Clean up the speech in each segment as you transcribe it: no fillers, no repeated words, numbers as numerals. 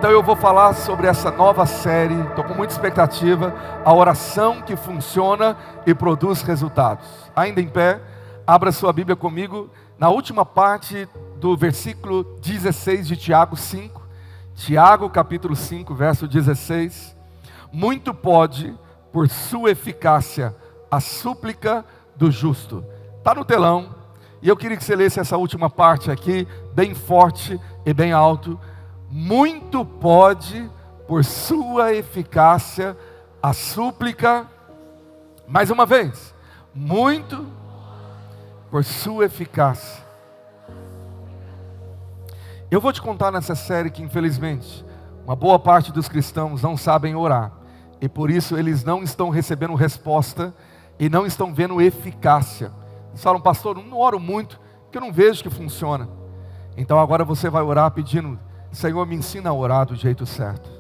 Então eu vou falar sobre essa nova série, estou com muita expectativa, a oração que funciona e produz resultados. Ainda em pé, abra sua Bíblia comigo, na última parte do versículo 16 de Tiago 5, Tiago capítulo 5, verso 16. Muito pode, por sua eficácia, a súplica do justo. Está no telão, e eu queria que você lesse essa última parte aqui, bem forte e bem alto. Muito pode, por sua eficácia, a súplica, mais uma vez, muito por sua eficácia. Eu vou te contar nessa série que infelizmente, uma boa parte dos cristãos não sabem orar, e por isso eles não estão recebendo resposta, e não estão vendo eficácia. Eles falam, pastor, não oro muito, porque eu não vejo que funciona. Então agora você vai orar pedindo, Senhor, me ensina a orar do jeito certo.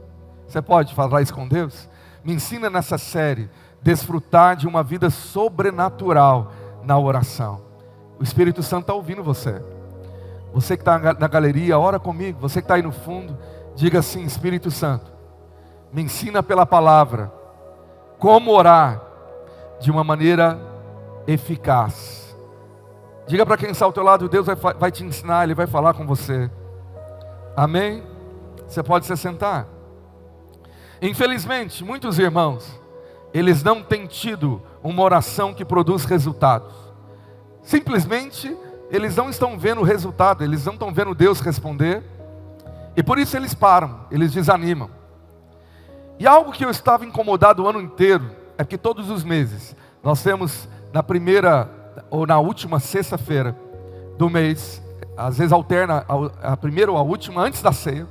Você pode falar isso com Deus? Me ensina nessa série, desfrutar de uma vida sobrenatural na oração. O Espírito Santo está ouvindo você. Você que está na galeria, ora comigo. Você que está aí no fundo, diga assim, Espírito Santo, me ensina pela palavra, como orar de uma maneira eficaz. Diga para quem está ao teu lado, Deus vai te ensinar, Ele vai falar com você. Amém? Você pode se sentar. Infelizmente, muitos irmãos, eles não têm tido uma oração que produz resultados. Simplesmente, eles não estão vendo o resultado, eles não estão vendo Deus responder, e por isso eles param, eles desanimam. E algo que eu estava incomodado o ano inteiro, é que todos os meses, nós temos na primeira ou na última sexta-feira do mês, às vezes alterna a primeira ou a última, antes da ceia,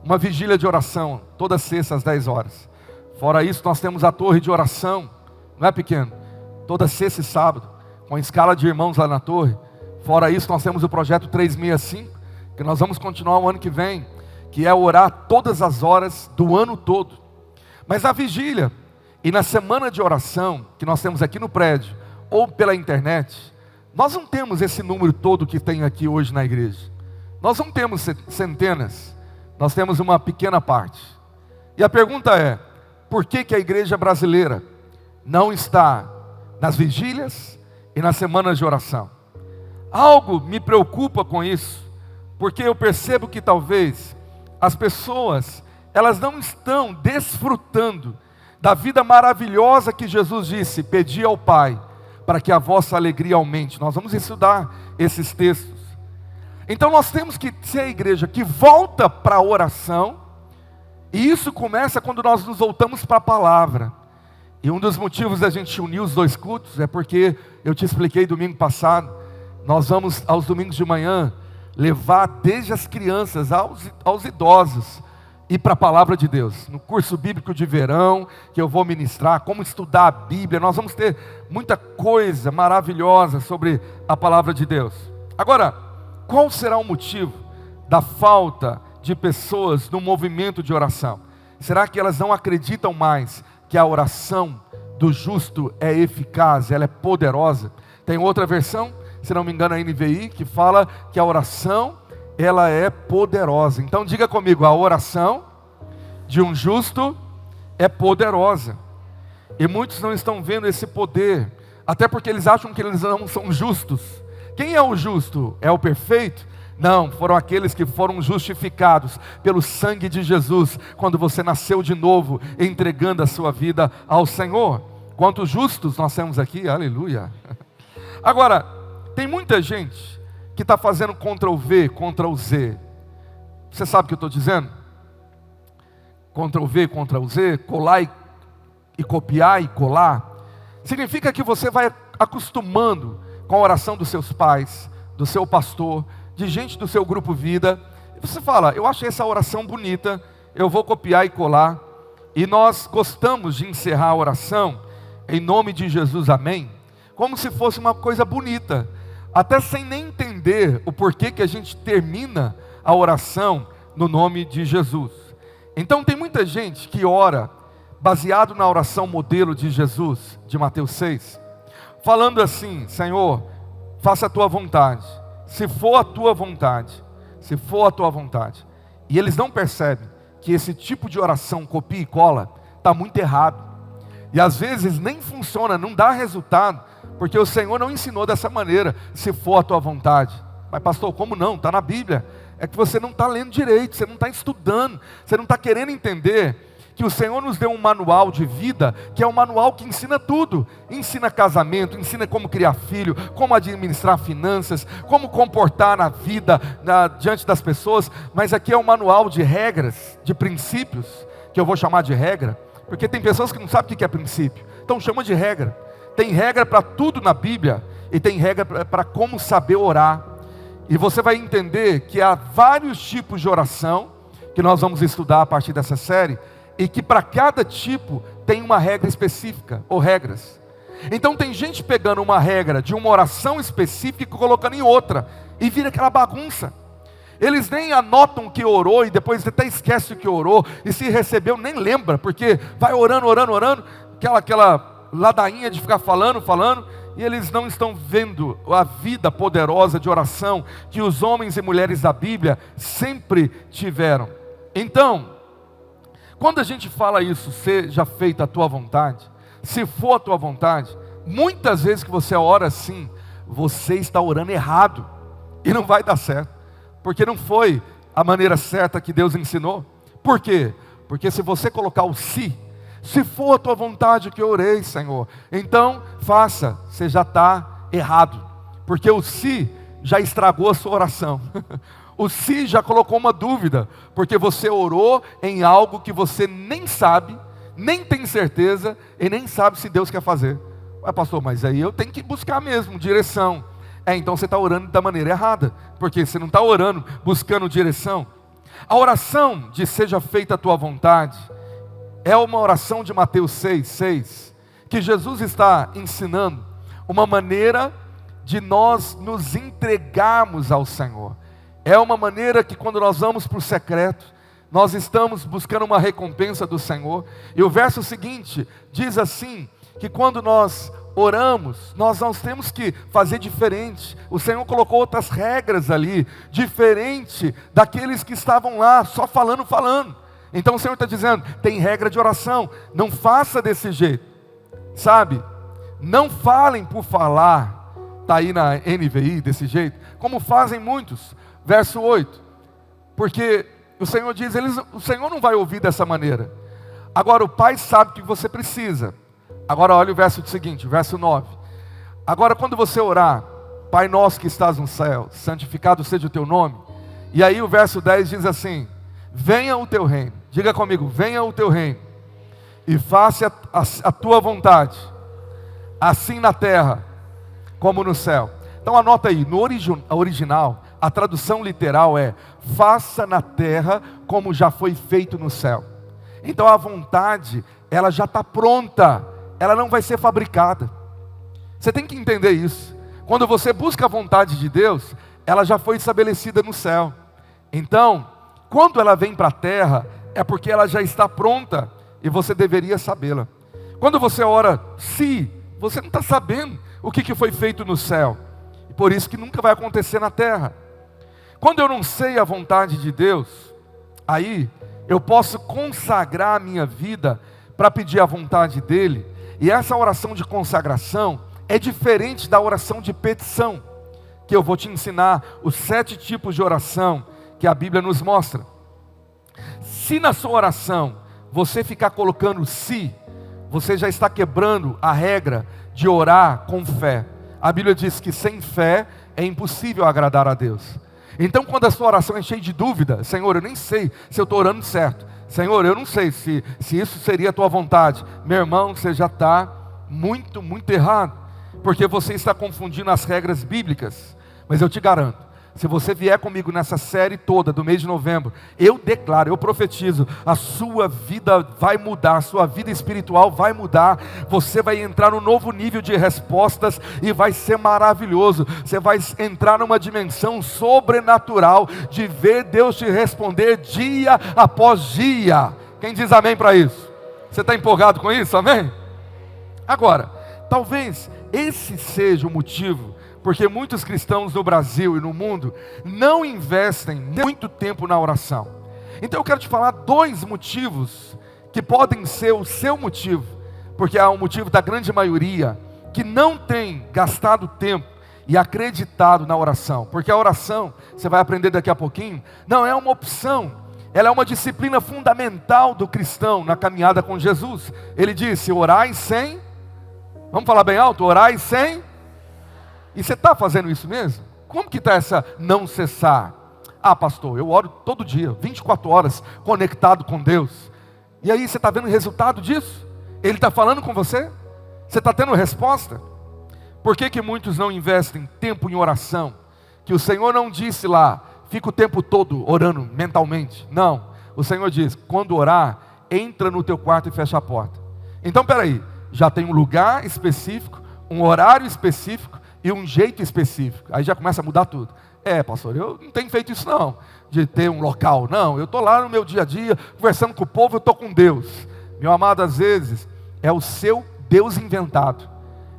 uma vigília de oração, toda sexta às 10 horas. Fora isso, nós temos a torre de oração, não é pequeno? Toda sexta e sábado, com a escala de irmãos lá na torre. Fora isso, nós temos o projeto 365, que nós vamos continuar o ano que vem, que é orar todas as horas do ano todo. Mas a vigília e na semana de oração, que nós temos aqui no prédio, ou pela internet, nós não temos esse número todo que tem aqui hoje na igreja. Nós não temos centenas, nós temos uma pequena parte. E a pergunta é, por que que a igreja brasileira não está nas vigílias e nas semanas de oração? Algo me preocupa com isso, porque eu percebo que talvez as pessoas, elas não estão desfrutando da vida maravilhosa que Jesus disse, pedi ao Pai, para que a vossa alegria aumente. Nós vamos estudar esses textos. Então nós temos que ser a igreja que volta para a oração, e isso começa quando nós nos voltamos para a palavra. E um dos motivos da gente unir os dois cultos, é porque, eu te expliquei domingo passado, nós vamos aos domingos de manhã, levar desde as crianças aos idosos, ir para a palavra de Deus, no curso bíblico de verão, que eu vou ministrar, como estudar a Bíblia, nós vamos ter muita coisa maravilhosa sobre a palavra de Deus. Agora, qual será o motivo da falta de pessoas no movimento de oração? Será que elas não acreditam mais que a oração do justo é eficaz, ela é poderosa? Tem outra versão, se não me engano a NVI, que fala que a oração ela é poderosa. Então diga comigo, a oração de um justo é poderosa. E muitos não estão vendo esse poder, até porque eles acham que eles não são justos. Quem é o justo? É o perfeito? Não, foram aqueles que foram justificados pelo sangue de Jesus, quando você nasceu de novo, entregando a sua vida ao Senhor. Quantos justos nós temos aqui, aleluia. Agora, tem muita gente que está fazendo Ctrl+V, Ctrl+Z. Você sabe o que eu estou dizendo? Ctrl+V, Ctrl+Z, colar e copiar e colar. Significa que você vai acostumando com a oração dos seus pais, do seu pastor, de gente do seu grupo vida. E você fala, eu achei essa oração bonita, eu vou copiar e colar. E nós gostamos de encerrar a oração, em nome de Jesus, amém, como se fosse uma coisa bonita, até sem nem entender o porquê que a gente termina a oração no nome de Jesus. Então tem muita gente que ora baseado na oração modelo de Jesus, de Mateus 6, falando assim, Senhor, faça a tua vontade, se for a tua vontade, se for a tua vontade. E eles não percebem que esse tipo de oração copia e cola está muito errado. E às vezes nem funciona, não dá resultado, porque o Senhor não ensinou dessa maneira, se for a tua vontade. Mas pastor, como não? Está na Bíblia. É que você não está lendo direito, você não está estudando, você não está querendo entender que o Senhor nos deu um manual de vida, que é um manual que ensina tudo. Ensina casamento, ensina como criar filho, como administrar finanças, como comportar na vida, diante das pessoas. Mas aqui é um manual de regras, de princípios, que eu vou chamar de regra, porque tem pessoas que não sabem o que é princípio, então chama de regra. Tem regra para tudo na Bíblia, e tem regra para como saber orar. E você vai entender que há vários tipos de oração, que nós vamos estudar a partir dessa série, e que para cada tipo tem uma regra específica, ou regras. Então tem gente pegando uma regra de uma oração específica e colocando em outra, e vira aquela bagunça. Eles nem anotam o que orou, e depois até esquece o que orou, e se recebeu nem lembra, porque vai orando, aquela ladainha de ficar falando, e eles não estão vendo a vida poderosa de oração que os homens e mulheres da Bíblia sempre tiveram. Então, quando a gente fala isso, seja feita a tua vontade, se for a tua vontade, muitas vezes que você ora assim, você está orando errado, e não vai dar certo, porque não foi a maneira certa que Deus ensinou. Por quê? Porque se você colocar o se for a tua vontade que eu orei, Senhor, então faça, você já está errado, porque o se já estragou a sua oração. O se já colocou uma dúvida, porque você orou em algo que você nem sabe, nem tem certeza, e nem sabe se Deus quer fazer. Pastor, mas aí eu tenho que buscar mesmo direção. Então você está orando da maneira errada, porque você não está orando buscando direção. A oração de seja feita a tua vontade, é uma oração de Mateus 6, que Jesus está ensinando uma maneira de nós nos entregarmos ao Senhor. É uma maneira que quando nós vamos para o secreto, nós estamos buscando uma recompensa do Senhor. E o verso seguinte diz assim, que quando nós oramos, nós não temos que fazer diferente. O Senhor colocou outras regras ali, diferente daqueles que estavam lá, só falando. Então o Senhor está dizendo, tem regra de oração, não faça desse jeito, sabe? Não falem por falar, está aí na NVI desse jeito, como fazem muitos. Verso 8, porque o Senhor diz, o Senhor não vai ouvir dessa maneira. Agora o Pai sabe o que você precisa. Agora olha o verso seguinte, verso 9. Agora quando você orar, Pai nosso que estás no céu, santificado seja o teu nome. E aí o verso 10 diz assim, venha o teu reino. Diga comigo, venha o teu reino. E faça a tua vontade, assim na terra, como no céu. Então anota aí, no original, a tradução literal é, faça na terra como já foi feito no céu. Então a vontade, ela já está pronta, ela não vai ser fabricada. Você tem que entender isso. Quando você busca a vontade de Deus, ela já foi estabelecida no céu. Então, quando ela vem para a terra, é porque ela já está pronta, e você deveria sabê-la. Quando você ora, você não está sabendo o que foi feito no céu, e por isso que nunca vai acontecer na terra. Quando eu não sei a vontade de Deus, aí eu posso consagrar a minha vida para pedir a vontade dEle, e essa oração de consagração é diferente da oração de petição, que eu vou te ensinar os 7 tipos de oração que a Bíblia nos mostra. Se na sua oração você ficar colocando você já está quebrando a regra de orar com fé. A Bíblia diz que sem fé é impossível agradar a Deus. Então quando a sua oração é cheia de dúvida, Senhor, eu nem sei se eu estou orando certo. Senhor, eu não sei se isso seria a tua vontade. Meu irmão, você já está muito errado, porque você está confundindo as regras bíblicas. Mas eu te garanto, se você vier comigo nessa série toda do mês de novembro, eu declaro, eu profetizo, a sua vida vai mudar, a sua vida espiritual vai mudar, você vai entrar num novo nível de respostas e vai ser maravilhoso. Você vai entrar numa dimensão sobrenatural de ver Deus te responder dia após dia. Quem diz amém para isso? Você está empolgado com isso? Amém? Agora, talvez esse seja o motivo porque muitos cristãos no Brasil e no mundo não investem muito tempo na oração. Então eu quero te falar dois motivos que podem ser o seu motivo, porque há um motivo da grande maioria que não tem gastado tempo e acreditado na oração, porque a oração, você vai aprender daqui a pouquinho, não é uma opção, ela é uma disciplina fundamental do cristão na caminhada com Jesus. Ele disse: orai sem, vamos falar bem alto, orai sem, e você está fazendo isso mesmo? Como que está essa não cessar? Ah, pastor, eu oro todo dia, 24 horas, conectado com Deus. E aí, você está vendo o resultado disso? Ele está falando com você? Você está tendo resposta? Por que muitos não investem tempo em oração? Que o Senhor não disse lá, fica o tempo todo orando mentalmente. Não, o Senhor diz, quando orar, entra no teu quarto e fecha a porta. Então, peraí, já tem um lugar específico, um horário específico e um jeito específico. Aí já começa a mudar tudo. Pastor, eu não tenho feito isso não, de ter um local. Não, eu estou lá no meu dia a dia, conversando com o povo, eu estou com Deus. Meu amado, às vezes, é o seu Deus inventado.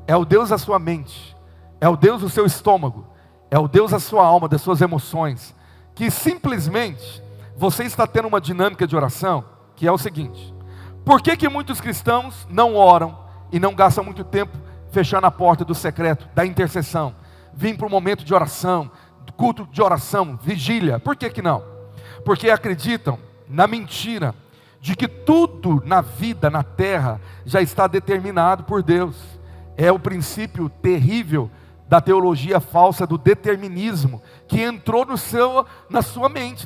É o Deus da sua mente. É o Deus do seu estômago. É o Deus da sua alma, das suas emoções. Que simplesmente, você está tendo uma dinâmica de oração, que é o seguinte. Por que muitos cristãos não oram e não gastam muito tempo fechando a porta do secreto, da intercessão? Vim para um momento de oração, culto de oração, vigília. Por que não? Porque acreditam na mentira de que tudo na vida, na terra, já está determinado por Deus. É o princípio terrível da teologia falsa do determinismo, que entrou na sua mente,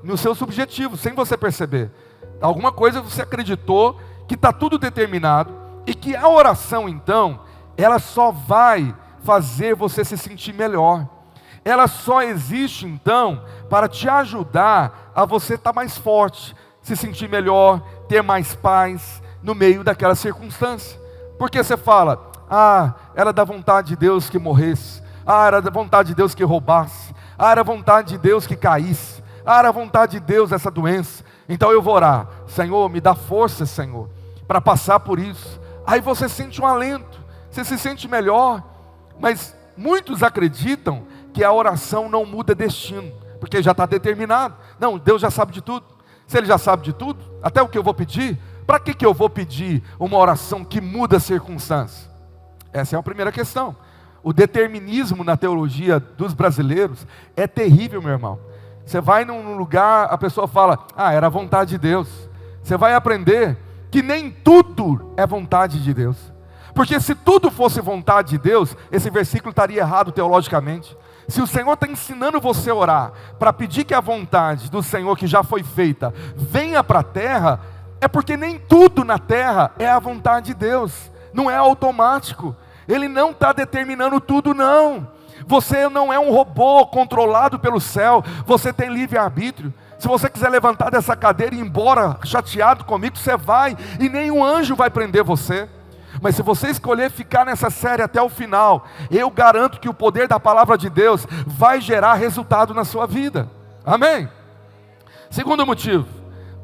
no seu subjetivo, sem você perceber. Alguma coisa você acreditou que está tudo determinado, e que a oração então, ela só vai fazer você se sentir melhor. Ela só existe então para te ajudar a você estar mais forte, se sentir melhor, ter mais paz no meio daquela circunstância. Porque você fala, era da vontade de Deus que morresse, era da vontade de Deus que roubasse, era vontade de Deus que caísse, era vontade de Deus essa doença, então eu vou orar, Senhor, me dá força, Senhor, para passar por isso. Aí você sente um alento, você se sente melhor. Mas muitos acreditam que a oração não muda destino, porque já está determinado. Não, Deus já sabe de tudo. Se Ele já sabe de tudo, até o que eu vou pedir, para que eu vou pedir uma oração que muda a circunstância? Essa é a primeira questão. O determinismo na teologia dos brasileiros é terrível, meu irmão. Você vai num lugar, a pessoa fala, era a vontade de Deus. Você vai aprender que nem tudo é vontade de Deus. Porque se tudo fosse vontade de Deus, esse versículo estaria errado teologicamente. Se o Senhor está ensinando você a orar, para pedir que a vontade do Senhor que já foi feita, venha para a terra, é porque nem tudo na terra é a vontade de Deus. Não é automático. Ele não está determinando tudo não. Você não é um robô controlado pelo céu. Você tem livre-arbítrio. Se você quiser levantar dessa cadeira e ir embora chateado comigo, você vai, e nenhum anjo vai prender você. Mas se você escolher ficar nessa série até o final, eu garanto que o poder da palavra de Deus vai gerar resultado na sua vida. Amém? Segundo motivo,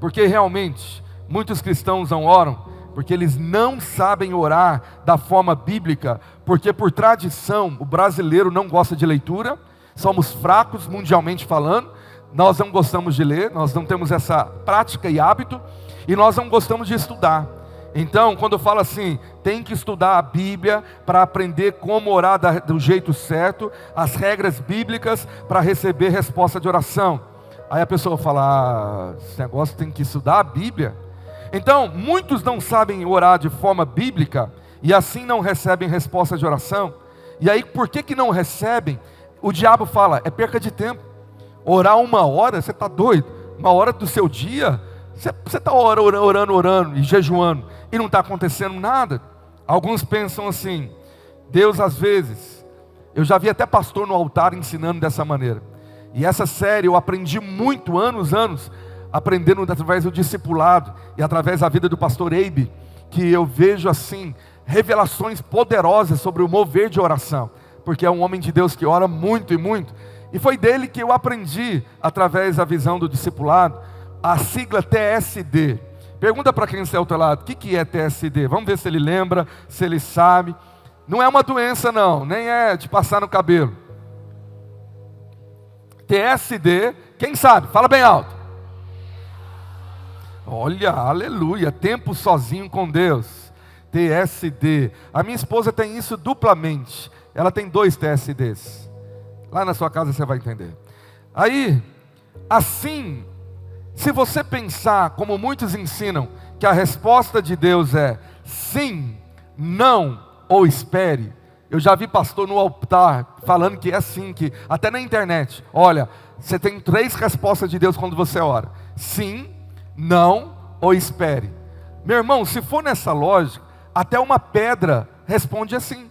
porque realmente muitos cristãos não oram, porque eles não sabem orar da forma bíblica, porque por tradição o brasileiro não gosta de leitura, somos fracos mundialmente falando, nós não gostamos de ler, nós não temos essa prática e hábito, e nós não gostamos de estudar. Então, quando eu falo assim, tem que estudar a Bíblia para aprender como orar do jeito certo, as regras bíblicas para receber resposta de oração. Aí a pessoa fala, esse negócio tem que estudar a Bíblia. Então, muitos não sabem orar de forma bíblica, e assim não recebem resposta de oração. E aí, por que não recebem? O diabo fala, é perca de tempo. Orar 1 hora, você está doido? 1 hora do seu dia, você está orando e jejuando, e não está acontecendo nada. Alguns pensam assim, Deus às vezes, eu já vi até pastor no altar ensinando dessa maneira. E essa série eu aprendi muito, anos, aprendendo através do discipulado, e através da vida do pastor Eibe, que eu vejo assim, revelações poderosas sobre o mover de oração, porque é um homem de Deus que ora muito e muito, e foi dele que eu aprendi, através da visão do discipulado, a sigla TSD. Pergunta para quem está ao teu lado, o que é TSD? Vamos ver se ele lembra, se ele sabe. Não é uma doença não, nem é de passar no cabelo. TSD, quem sabe? Fala bem alto. Olha, aleluia, tempo sozinho com Deus, TSD. A minha esposa tem isso duplamente, ela tem 2 TSDs. Lá na sua casa você vai entender. Aí, assim, se você pensar, como muitos ensinam, que a resposta de Deus é sim, não ou espere. Eu já vi pastor no altar falando que é assim, que até na internet, olha, você tem 3 respostas de Deus quando você ora: sim, não ou espere. Meu irmão, se for nessa lógica, até uma pedra responde assim.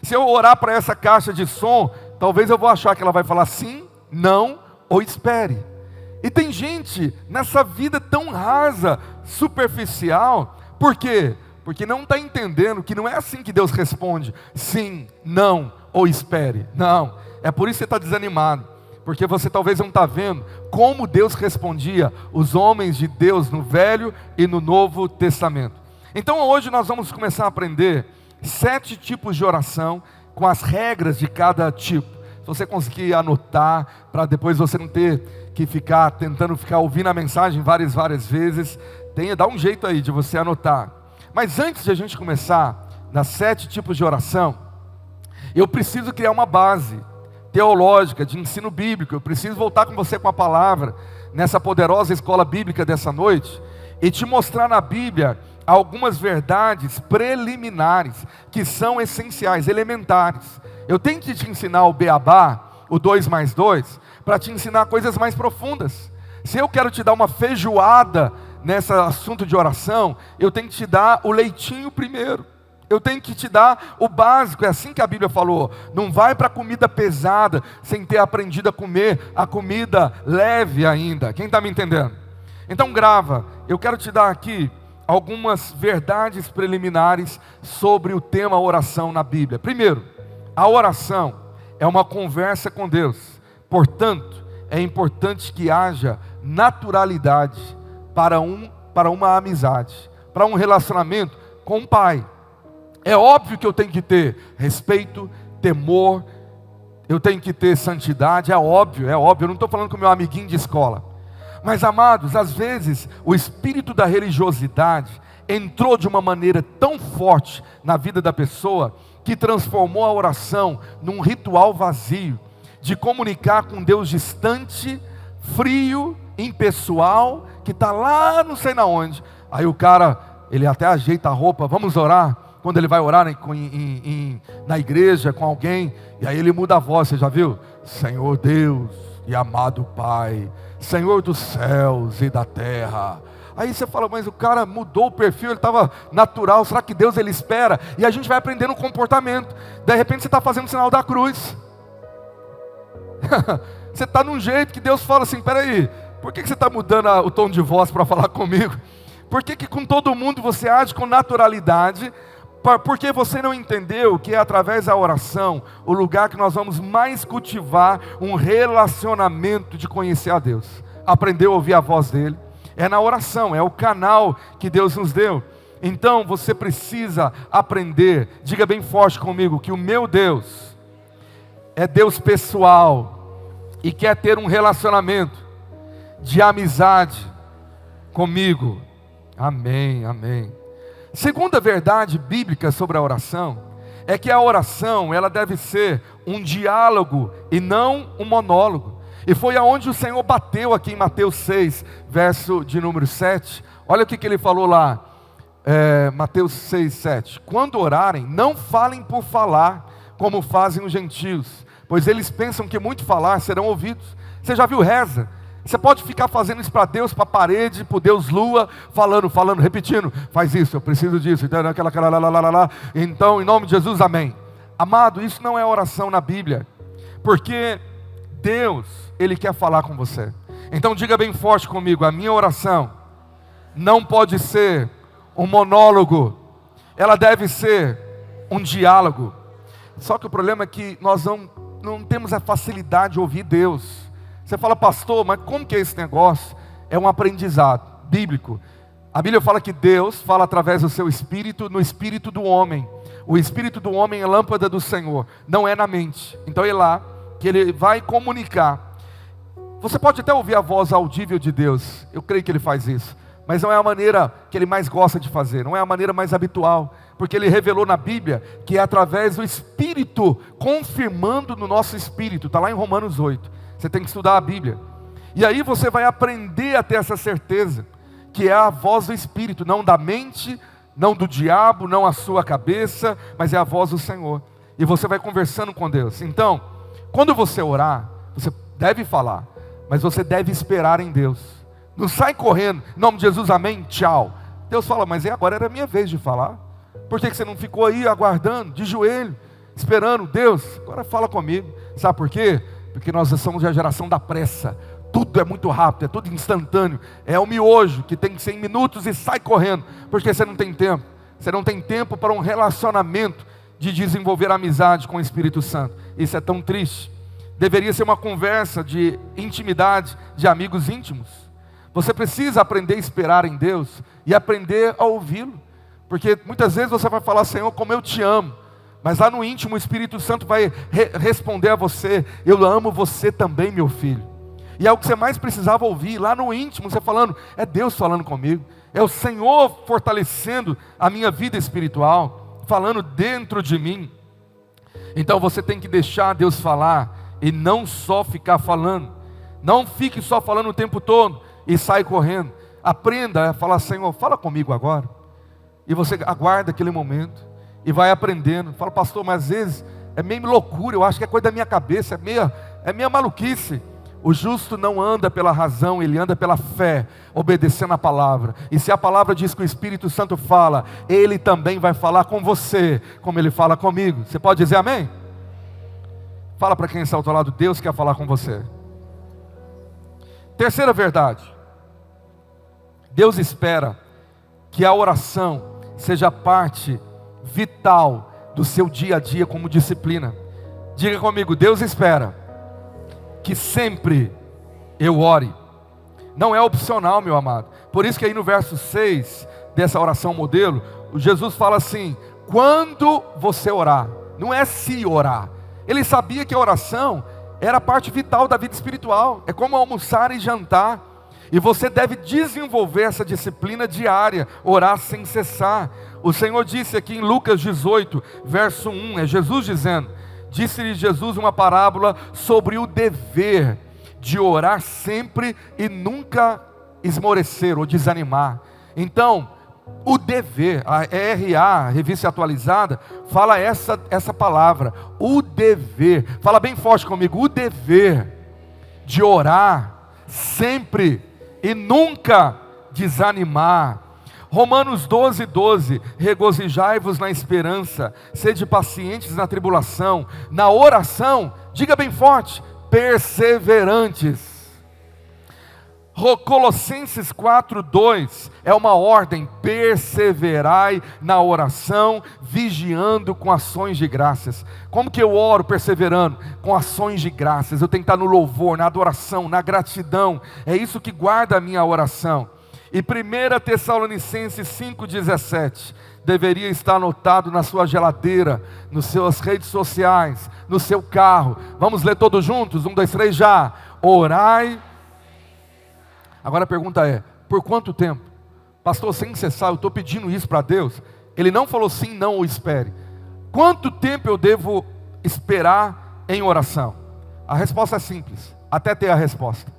Se eu orar para essa caixa de som, talvez eu vou achar que ela vai falar sim, não ou espere. E tem gente nessa vida tão rasa, superficial. Por quê? Porque não está entendendo que não é assim que Deus responde: sim, não ou espere. Não, é por isso que você está desanimado, porque você talvez não está vendo como Deus respondia os homens de Deus no Velho e no Novo Testamento. Então hoje nós vamos começar a aprender 7 tipos de oração, com as regras de cada tipo. Se você conseguir anotar, para depois você não ter que ficar tentando ouvindo a mensagem várias vezes, dá um jeito aí de você anotar. Mas antes de a gente começar nas 7 tipos de oração, eu preciso criar uma base teológica, de ensino bíblico. Eu preciso voltar com você com a palavra, nessa poderosa escola bíblica dessa noite, e te mostrar na Bíblia algumas verdades preliminares, que são essenciais, elementares. Eu tenho que te ensinar o beabá, o 2 mais 2, para te ensinar coisas mais profundas. Se eu quero te dar uma feijoada nesse assunto de oração, eu tenho que te dar o leitinho primeiro. Eu tenho que te dar o básico, é assim que a Bíblia falou. Não vai para a comida pesada, sem ter aprendido a comer a comida leve ainda. Quem está me entendendo? Então grava, eu quero te dar aqui algumas verdades preliminares sobre o tema oração na Bíblia. Primeiro, a oração é uma conversa com Deus. Portanto, é importante que haja naturalidade para uma amizade, para um relacionamento com o Pai. É óbvio que eu tenho que ter respeito, temor, eu tenho que ter santidade, é óbvio, eu não estou falando com o meu amiguinho de escola. Mas amados, às vezes o espírito da religiosidade entrou de uma maneira tão forte na vida da pessoa, que transformou a oração num ritual vazio, de comunicar com Deus distante, frio, impessoal, que está lá não sei na onde. Aí o cara, ele até ajeita a roupa, vamos orar. Quando ele vai orar na igreja com alguém, e aí ele muda a voz, você já viu? Senhor Deus e amado Pai, Senhor dos céus e da terra. Aí você fala, mas o cara mudou o perfil, ele estava natural, será que Deus ele espera? E a gente vai aprendendo o comportamento. De repente você está fazendo o sinal da cruz. Você está num jeito que Deus fala assim, peraí, por que você está mudando o tom de voz para falar comigo? Por que com todo mundo você age com naturalidade? Porque você não entendeu que é através da oração o lugar que nós vamos mais cultivar um relacionamento de conhecer a Deus. Aprender a ouvir a voz dele. É na oração, é o canal que Deus nos deu. Então você precisa aprender, diga bem forte comigo, que o meu Deus é Deus pessoal e quer ter um relacionamento de amizade comigo. Amém, amém. Segunda verdade bíblica sobre a oração é que a oração ela deve ser um diálogo e não um monólogo. E foi aonde o Senhor bateu aqui em Mateus 6, verso de número 7. Olha o que ele falou lá, Mateus 6, 7. Quando orarem, não falem por falar, como fazem os gentios, pois eles pensam que muito falar serão ouvidos. Você já viu reza? Você pode ficar fazendo isso para Deus, para a parede, para o Deus lua, falando, repetindo, faz isso, eu preciso disso, então em nome de Jesus, amém. Amado, isso não é oração na Bíblia, porque Deus, Ele quer falar com você. Então diga bem forte comigo, a minha oração não pode ser um monólogo, ela deve ser um diálogo. Só que o problema é que nós não temos a facilidade de ouvir Deus. Você fala, pastor, mas como que é esse negócio? É um aprendizado bíblico. A Bíblia fala que Deus fala através do seu Espírito, no Espírito do homem. O Espírito do homem é lâmpada do Senhor, não é na mente. Então é lá que Ele vai comunicar. Você pode até ouvir a voz audível de Deus, eu creio que Ele faz isso. mas não é a maneira que ele mais gosta de fazer, não é a maneira mais habitual, porque ele revelou na Bíblia que é através do Espírito, confirmando no nosso espírito, está lá em Romanos 8, você tem que estudar a Bíblia, e aí você vai aprender a ter essa certeza, que é a voz do Espírito, não da mente, não do diabo, não a sua cabeça, mas é a voz do Senhor, e você vai conversando com Deus. Então, quando você orar, você deve falar, mas você deve esperar em Deus, não sai correndo, em nome de Jesus, amém, tchau. Deus fala, mas agora era a minha vez de falar, por que você não ficou aí aguardando, de joelho, esperando? Deus, agora fala comigo, sabe por quê? Porque nós somos a geração da pressa, tudo é muito rápido, é tudo instantâneo, é o miojo que tem que ser em minutos e sai correndo, porque você não tem tempo para um relacionamento de desenvolver amizade com o Espírito Santo, isso é tão triste. Deveria ser uma conversa de intimidade, de amigos íntimos. Você precisa aprender a esperar em Deus e aprender a ouvi-lo, porque muitas vezes você vai falar, Senhor, como eu te amo, mas lá no íntimo o Espírito Santo vai responder a você, eu amo você também, meu filho. E é o que você mais precisava ouvir, lá no íntimo, você falando, é Deus falando comigo, é o Senhor fortalecendo a minha vida espiritual, falando dentro de mim. Então você tem que deixar Deus falar, e não só ficar falando, não fique só falando o tempo todo, e sai correndo. Aprenda a falar, Senhor, fala comigo agora, e você aguarda aquele momento, e vai aprendendo. Fala, pastor, mas às vezes é meio loucura, eu acho que é coisa da minha cabeça, é meia maluquice. O justo não anda pela razão, ele anda pela fé, obedecendo a palavra. E se a palavra diz que o Espírito Santo fala, ele também vai falar com você, como ele fala comigo. Você pode dizer amém? Fala para quem está ao teu lado, Deus quer falar com você. Terceira verdade, Deus espera que a oração seja parte vital do seu dia a dia como disciplina. Diga comigo, Deus espera que sempre eu ore. Não é opcional, meu amado. Por isso que aí no verso 6 dessa oração modelo, Jesus fala assim, quando você orar, não é se orar. Ele sabia que a oração era parte vital da vida espiritual, é como almoçar e jantar, e você deve desenvolver essa disciplina diária, orar sem cessar. O Senhor disse aqui em Lucas 18, verso 1, é Jesus dizendo, disse-lhe Jesus uma parábola sobre o dever de orar sempre e nunca esmorecer ou desanimar. Então, o dever, a RA, Revista Atualizada, fala essa palavra, o dever, fala bem forte comigo, o dever de orar sempre e nunca desanimar. Romanos 12, 12, regozijai-vos na esperança, sede pacientes na tribulação, na oração, diga bem forte, perseverantes. Colossenses 4, 2, é uma ordem, perseverai na oração, vigiando com ações de graças. Como que eu oro perseverando? Com ações de graças, eu tenho que estar no louvor, na adoração, na gratidão, é isso que guarda a minha oração. E 1 Tessalonicenses 5,17 deveria estar anotado na sua geladeira, nas suas redes sociais, no seu carro. Vamos ler todos juntos? 1, 2, 3, já. Orai. Agora a pergunta é, por quanto tempo? Pastor, sem cessar, eu estou pedindo isso para Deus. Ele não falou sim, não ou espere. Quanto tempo eu devo esperar em oração? A resposta é simples, até ter a resposta.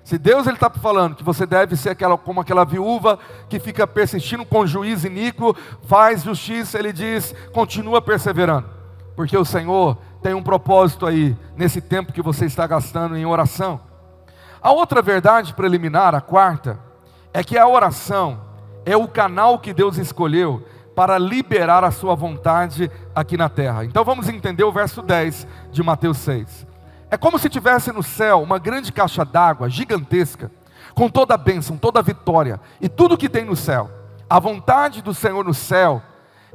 Se Deus está falando que você deve ser como aquela viúva que fica persistindo com juiz iníquo, faz justiça, Ele diz, continua perseverando, porque o Senhor tem um propósito aí, nesse tempo que você está gastando em oração. A outra verdade preliminar, a quarta, é que a oração é o canal que Deus escolheu para liberar a sua vontade aqui na terra. Então vamos entender o verso 10 de Mateus 6. É como se tivesse no céu uma grande caixa d'água gigantesca, com toda a bênção, toda a vitória e tudo que tem no céu. A vontade do Senhor no céu,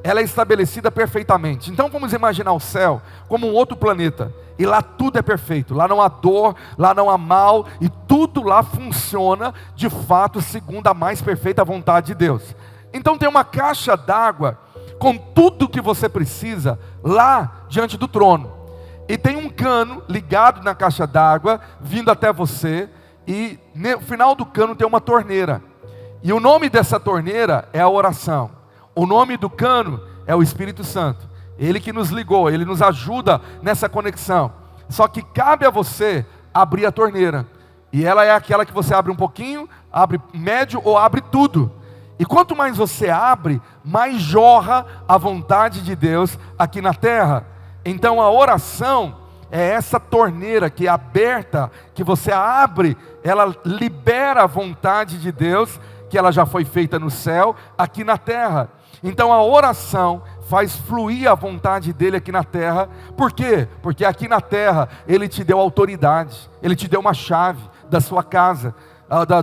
ela é estabelecida perfeitamente. Então vamos imaginar o céu como um outro planeta, e lá tudo é perfeito, lá não há dor, lá não há mal, e tudo lá funciona de fato segundo a mais perfeita vontade de Deus. Então tem uma caixa d'água com tudo que você precisa lá diante do trono. E tem um cano ligado na caixa d'água, vindo até você, e no final do cano tem uma torneira. E o nome dessa torneira é a oração. O nome do cano é o Espírito Santo. Ele que nos ligou, ele nos ajuda nessa conexão. Só que cabe a você abrir a torneira. E ela é aquela que você abre um pouquinho, abre médio ou abre tudo. E quanto mais você abre, mais jorra a vontade de Deus aqui na terra. Então a oração é essa torneira que é aberta, que você abre, ela libera a vontade de Deus, que ela já foi feita no céu, aqui na terra. Então a oração faz fluir a vontade dele aqui na terra. Por quê? Porque aqui na terra ele te deu autoridade, ele te deu uma chave da sua casa,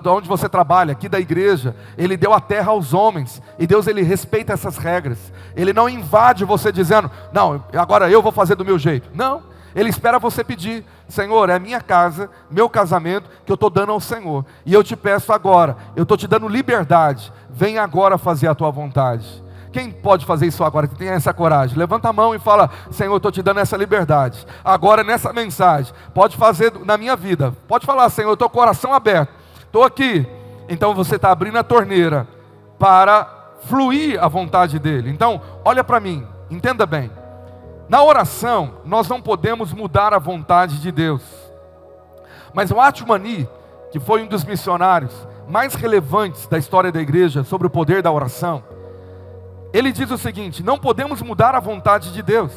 de onde você trabalha, aqui da igreja. Ele deu a terra aos homens, e Deus, ele respeita essas regras. Ele não invade você dizendo, não, agora eu vou fazer do meu jeito. Não, ele espera você pedir, Senhor, é a minha casa, meu casamento, que eu estou dando ao Senhor, e eu te peço agora, eu estou te dando liberdade, vem agora fazer a tua vontade. Quem pode fazer isso agora, que tem essa coragem? Levanta a mão e fala, Senhor, eu estou te dando essa liberdade, agora nessa mensagem, pode fazer na minha vida, pode falar, Senhor, eu estou com o coração aberto, estou aqui. Então você está abrindo a torneira para fluir a vontade dele. Então, olha para mim, entenda bem, na oração, nós não podemos mudar a vontade de Deus, mas o Atmani, que foi um dos missionários mais relevantes da história da igreja, sobre o poder da oração, ele diz o seguinte, não podemos mudar a vontade de Deus,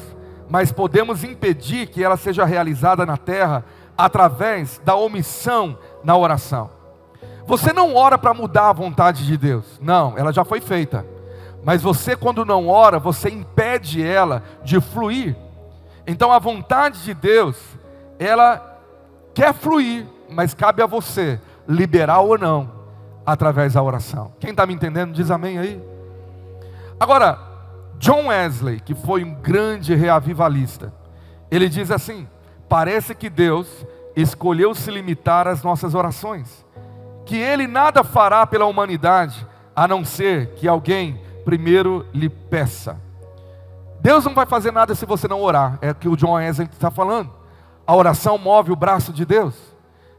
mas podemos impedir que ela seja realizada na terra, através da omissão na oração. Você não ora para mudar a vontade de Deus, não, ela já foi feita. Mas você, quando não ora, você impede ela de fluir. Então a vontade de Deus, ela quer fluir, mas cabe a você liberar ou não, através da oração. Quem está me entendendo, diz amém aí. Agora, John Wesley, que foi um grande reavivalista, ele diz assim, parece que Deus escolheu se limitar às nossas orações, que Ele nada fará pela humanidade, a não ser que alguém primeiro lhe peça. Deus não vai fazer nada se você não orar, é o que o John Wesley está falando. A oração move o braço de Deus.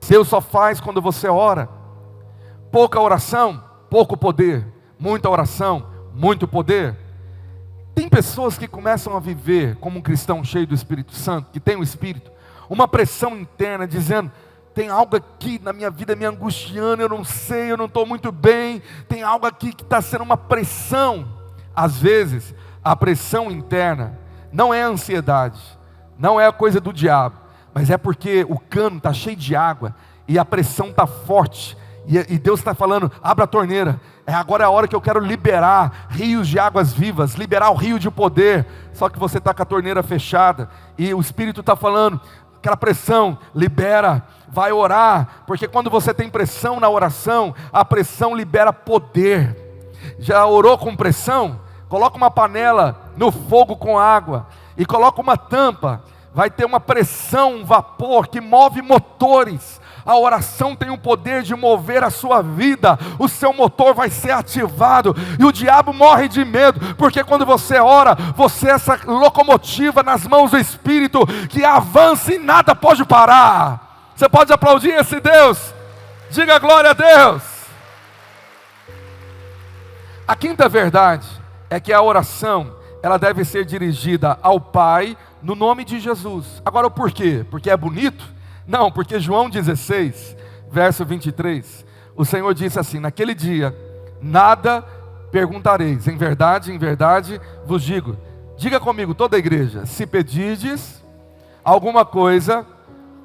Deus só faz quando você ora. Pouca oração, pouco poder. Muita oração, muito poder. Tem pessoas que começam a viver como um cristão cheio do Espírito Santo, que tem o Espírito, uma pressão interna dizendo, tem algo aqui na minha vida me angustiando, eu não sei, eu não estou muito bem, tem algo aqui que está sendo uma pressão. Às vezes, a pressão interna não é a ansiedade, não é a coisa do diabo, mas é porque o cano está cheio de água, e a pressão está forte, e Deus está falando, abra a torneira, agora é a hora que eu quero liberar rios de águas vivas, liberar o rio de poder, só que você está com a torneira fechada, e o Espírito está falando, aquela pressão, libera, vai orar, porque quando você tem pressão na oração, a pressão libera poder. Já orou com pressão? Coloca uma panela no fogo com água, e coloca uma tampa, vai ter uma pressão, um vapor que move motores. A oração tem o poder de mover a sua vida, o seu motor vai ser ativado, e o diabo morre de medo, porque quando você ora, você é essa locomotiva nas mãos do Espírito, que avança e nada pode parar. Você pode aplaudir esse Deus? Diga glória a Deus. A quinta verdade é que a oração, ela deve ser dirigida ao Pai, no nome de Jesus. Agora o porquê? Porque é bonito? Não, porque João 16, verso 23, o Senhor disse assim, naquele dia, nada perguntareis, em verdade vos digo, diga comigo toda a igreja, se pedirdes alguma coisa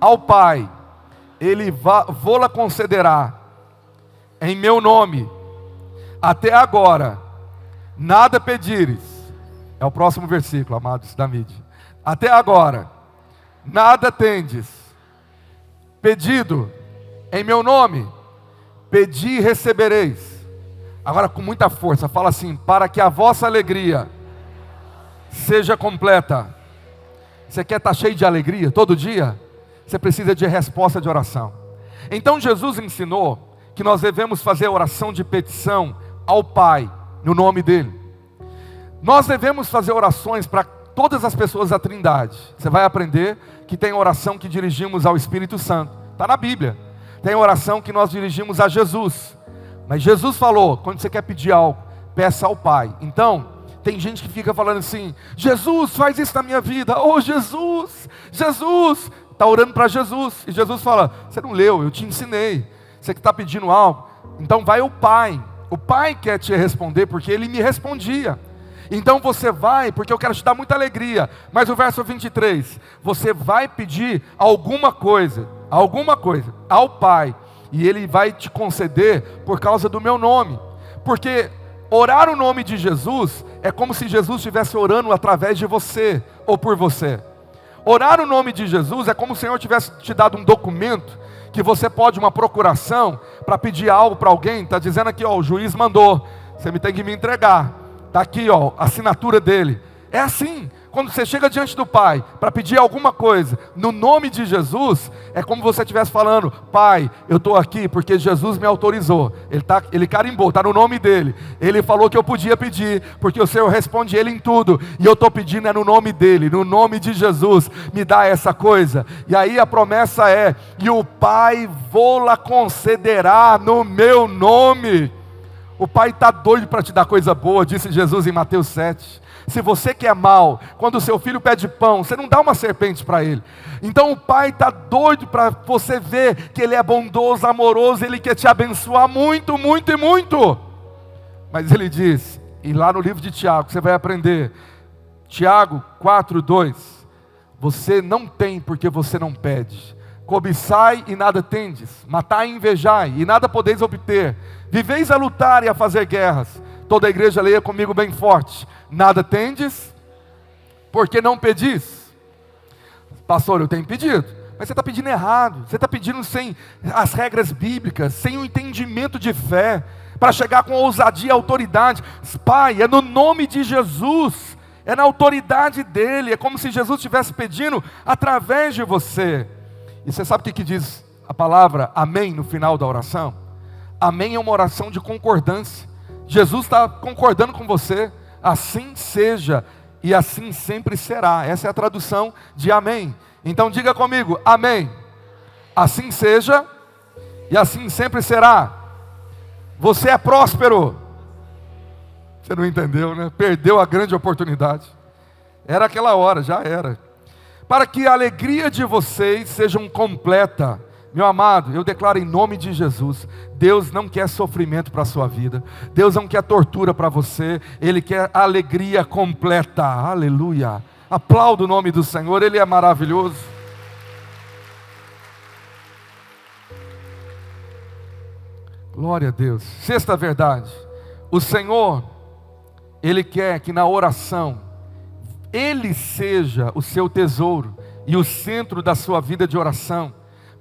ao Pai, Ele vô-la concederá, em meu nome. Até agora, nada pedires, é o próximo versículo, amados da mídia, até agora, nada tendes pedido em meu nome, pedi e recebereis. Agora com muita força, fala assim, para que a vossa alegria seja completa. Você quer estar cheio de alegria todo dia? Você precisa de resposta de oração. Então Jesus ensinou que nós devemos fazer oração de petição ao Pai, no nome dEle. Nós devemos fazer orações para todas as pessoas da Trindade. Você vai aprender que tem oração que dirigimos ao Espírito Santo, está na Bíblia. Tem oração que nós dirigimos a Jesus, Mas Jesus falou, quando você quer pedir algo, peça ao Pai. Então, tem gente que fica falando assim, Jesus, faz isso na minha vida. Oh, Jesus, Jesus. Está orando para Jesus. E Jesus fala, você não leu, eu te ensinei. Você que está pedindo algo, então vai ao Pai. O Pai quer te responder, porque Ele me respondia. Então você vai, porque eu quero te dar muita alegria. Mas o verso 23, você vai pedir alguma coisa ao Pai, e Ele vai te conceder por causa do meu nome. Porque orar o nome de Jesus é como se Jesus estivesse orando através de você, ou por você. Orar o nome de Jesus é como se o Senhor tivesse te dado um documento, que você pode, uma procuração, para pedir algo para alguém. Está dizendo aqui, ó, o juiz mandou, você tem que me entregar. Está aqui, ó, a assinatura dele. É assim, quando você chega diante do Pai para pedir alguma coisa, no nome de Jesus, é como se você estivesse falando, Pai, eu estou aqui porque Jesus me autorizou. Ele carimbou, está no nome dele. Ele falou que eu podia pedir, porque o Senhor responde ele em tudo. E eu estou pedindo no nome dele, no nome de Jesus, me dá essa coisa. E aí a promessa é, e o Pai vô-la concederá no meu nome. O Pai está doido para te dar coisa boa, disse Jesus em Mateus 7. Se você que é mal, quando o seu filho pede pão, você não dá uma serpente para ele. Então o Pai está doido para você ver que Ele é bondoso, amoroso, Ele quer te abençoar muito, muito e muito. Mas Ele diz, e lá no livro de Tiago, você vai aprender, Tiago 4:2, você não tem porque você não pede. Cobiçai e nada tendes, matai e invejai e nada podeis obter. Viveis a lutar e a fazer guerras. Toda a igreja leia comigo bem forte. Nada tendes, porque não pedis. Pastor, eu tenho pedido. Mas você está pedindo errado. Você está pedindo sem as regras bíblicas, sem o entendimento de fé, para chegar com ousadia e autoridade. Pai, é no nome de Jesus, é na autoridade dEle. É como se Jesus estivesse pedindo através de você. E você sabe o que diz a palavra amém no final da oração? Amém é uma oração de concordância. Jesus está concordando com você. Assim seja e assim sempre será. Essa é a tradução de amém. Então diga comigo, amém. Assim seja e assim sempre será. Você é próspero. Você não entendeu, né? Perdeu a grande oportunidade. Era aquela hora, já era. Para que a alegria de vocês seja completa. Meu amado, eu declaro em nome de Jesus, Deus não quer sofrimento para a sua vida, Deus não quer tortura para você, Ele quer alegria completa, aleluia. Aplauda o nome do Senhor, Ele é maravilhoso. Glória a Deus. Sexta verdade, o Senhor, Ele quer que na oração, Ele seja o seu tesouro e o centro da sua vida de oração.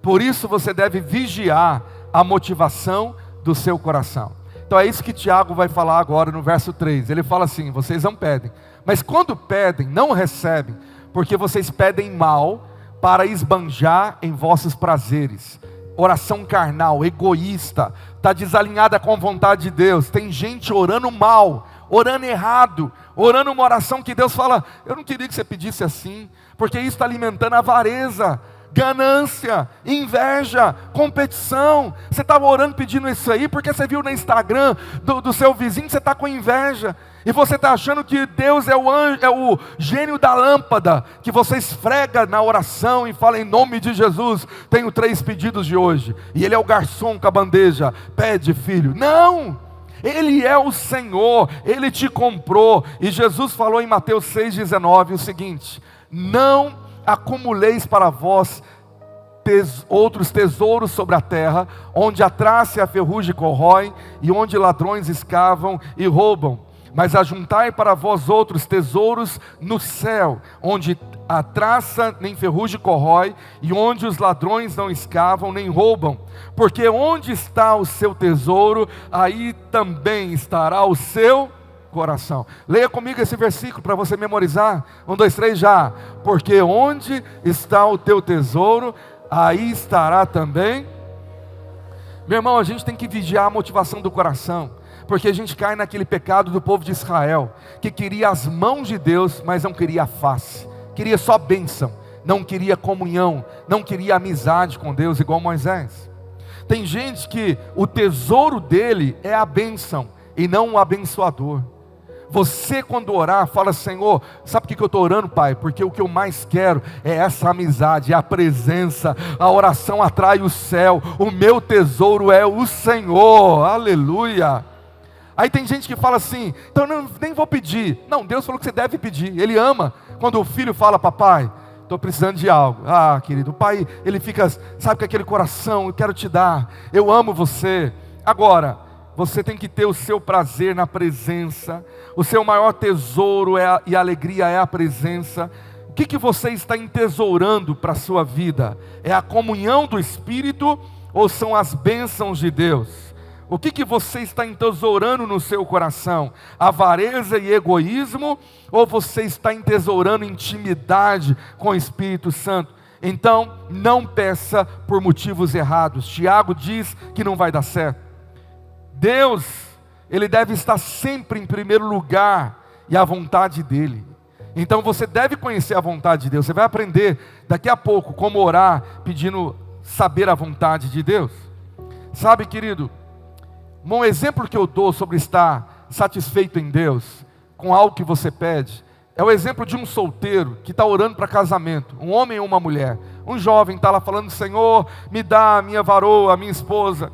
Por isso você deve vigiar a motivação do seu coração. Então é isso que Tiago vai falar agora no verso 3. Ele fala assim, vocês não pedem, mas quando pedem, não recebem, porque vocês pedem mal para esbanjar em vossos prazeres. Oração carnal, egoísta, está desalinhada com a vontade de Deus. Tem gente orando mal, orando errado, orando uma oração que Deus fala, eu não queria que você pedisse assim, porque isso está alimentando a avareza, ganância, inveja, competição. Você estava orando pedindo isso aí porque você viu no Instagram do seu vizinho que você está com inveja, e você está achando que Deus é o gênio da lâmpada, que você esfrega na oração e fala em nome de Jesus, tenho 3 pedidos de hoje, e Ele é o garçom com a bandeja, pede filho. Não! Ele é o Senhor, Ele te comprou. E Jesus falou em Mateus 6,19 o seguinte, não acumuleis para vós outros tesouros sobre a terra, onde a traça e a ferrugem corroem, e onde ladrões escavam e roubam. Mas ajuntai para vós outros tesouros no céu, onde a traça nem ferrugem corrói, e onde os ladrões não escavam nem roubam. Porque onde está o seu tesouro, aí também estará o seu coração. Leia comigo esse versículo para você memorizar. 1, 2, 3 já. Porque onde está o teu tesouro, aí estará também. Meu irmão, a gente tem que vigiar a motivação do coração, porque a gente cai naquele pecado do povo de Israel, que queria as mãos de Deus, mas não queria a face, queria só bênção, não queria comunhão, não queria amizade com Deus, igual Moisés. Tem gente que o tesouro dele é a bênção e não o abençoador. Você, quando orar, fala: Senhor, sabe por que eu estou orando, Pai? Porque o que eu mais quero é essa amizade, é a presença. A oração atrai o céu, o meu tesouro é o Senhor, aleluia. Aí tem gente que fala assim: então eu nem vou pedir. Não, Deus falou que você deve pedir. Ele ama quando o filho fala: papai, estou precisando de algo. Ah, querido, o pai, ele fica, sabe, com aquele coração: eu quero te dar, eu amo você. Agora, você tem que ter o seu prazer na presença. O seu maior tesouro e alegria é a presença. O que você está entesourando para a sua vida? É a comunhão do Espírito ou são as bênçãos de Deus? O que você está entesourando no seu coração? Avareza e egoísmo? Ou você está entesourando intimidade com o Espírito Santo? Então, não peça por motivos errados. Tiago diz que não vai dar certo. Deus, Ele deve estar sempre em primeiro lugar, e a vontade dEle. Então você deve conhecer a vontade de Deus. Você vai aprender daqui a pouco como orar, pedindo saber a vontade de Deus. Sabe, querido, um exemplo que eu dou sobre estar satisfeito em Deus, com algo que você pede, é o exemplo de um solteiro que está orando para casamento, um homem ou uma mulher. Um jovem está lá falando: Senhor, me dá a minha varoa, a minha esposa.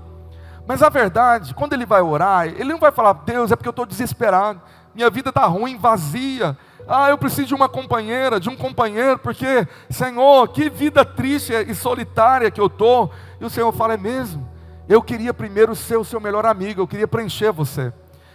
Mas a verdade, quando ele vai orar, ele não vai falar: Deus, é porque eu estou desesperado, minha vida está ruim, vazia. Ah, eu preciso de uma companheira, de um companheiro, porque, Senhor, que vida triste e solitária que eu estou. E o Senhor fala: é mesmo? Eu queria primeiro ser o seu melhor amigo, eu queria preencher você.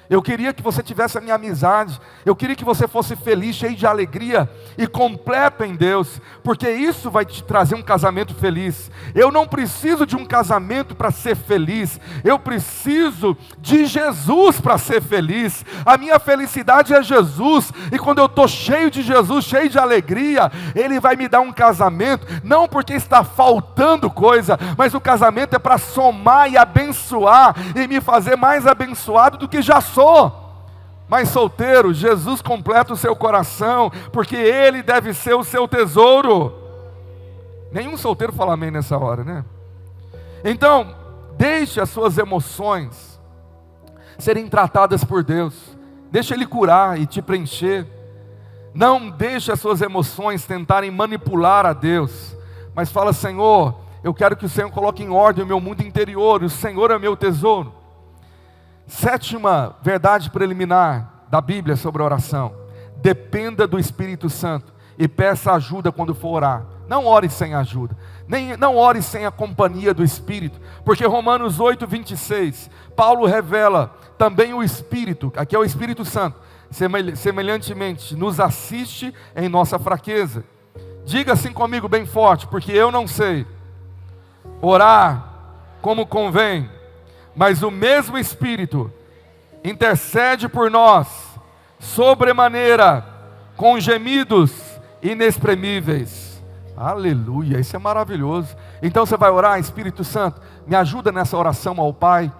Eu queria que você tivesse a minha amizade. Eu queria que você fosse feliz, cheio de alegria e completo em Deus, porque isso vai te trazer um casamento feliz. Eu não preciso de um casamento para ser feliz. Eu preciso de Jesus para ser feliz. A minha felicidade é Jesus. E quando eu estou cheio de Jesus, cheio de alegria, Ele vai me dar um casamento, não porque está faltando coisa, mas o casamento é para somar e abençoar, e me fazer mais abençoado do que já sou. Mas solteiro, Jesus completa o seu coração, porque Ele deve ser o seu tesouro. Nenhum solteiro fala amém nessa hora, né? Então, deixe as suas emoções serem tratadas por Deus. Deixe Ele curar e te preencher. Não deixe as suas emoções tentarem manipular a Deus, mas fala: Senhor, eu quero que o Senhor coloque em ordem o meu mundo interior, o Senhor é meu tesouro. Sétima verdade preliminar da Bíblia sobre a oração: dependa do Espírito Santo e peça ajuda quando for orar. Não ore sem ajuda, não ore sem a companhia do Espírito, porque Romanos 8:26, Paulo revela também o Espírito, aqui é o Espírito Santo, semelhantemente nos assiste em nossa fraqueza. Diga assim comigo bem forte: porque eu não sei orar como convém, mas o mesmo Espírito intercede por nós, sobremaneira, com gemidos inexprimíveis. Aleluia, isso é maravilhoso. Então você vai orar: Espírito Santo, me ajuda nessa oração ao Pai.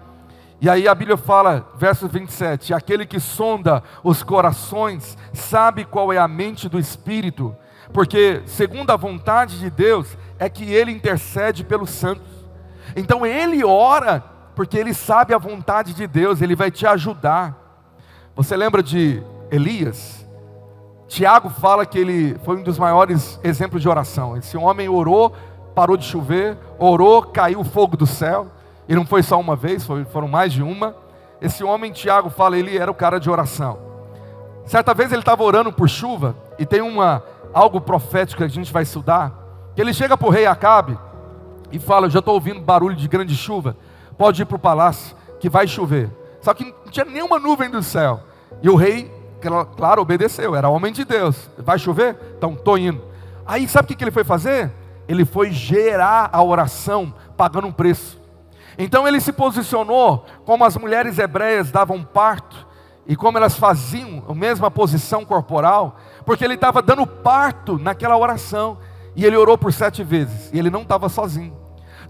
E aí a Bíblia fala, verso 27, aquele que sonda os corações, sabe qual é a mente do Espírito, porque segundo a vontade de Deus, é que Ele intercede pelos santos. Então Ele ora, porque Ele sabe a vontade de Deus, Ele vai te ajudar. Você lembra de Elias? Tiago fala que ele foi um dos maiores exemplos de oração. Esse homem orou, parou de chover, orou, caiu fogo do céu, e não foi só uma vez, foram mais de uma. Esse homem, Tiago fala, ele era o cara de oração. Certa vez ele estava orando por chuva, e tem algo profético que a gente vai estudar, que ele chega para o rei Acabe, e fala: eu já estou ouvindo barulho de grande chuva, pode ir para o palácio, que vai chover. Só que não tinha nenhuma nuvem do céu. E o rei, claro, obedeceu, era homem de Deus. Vai chover? Então estou indo. Aí sabe o que ele foi fazer? Ele foi gerar a oração, pagando um preço. Então ele se posicionou como as mulheres hebreias davam parto, e como elas faziam a mesma posição corporal, porque ele estava dando parto naquela oração. E ele orou por 7 vezes, e ele não estava sozinho.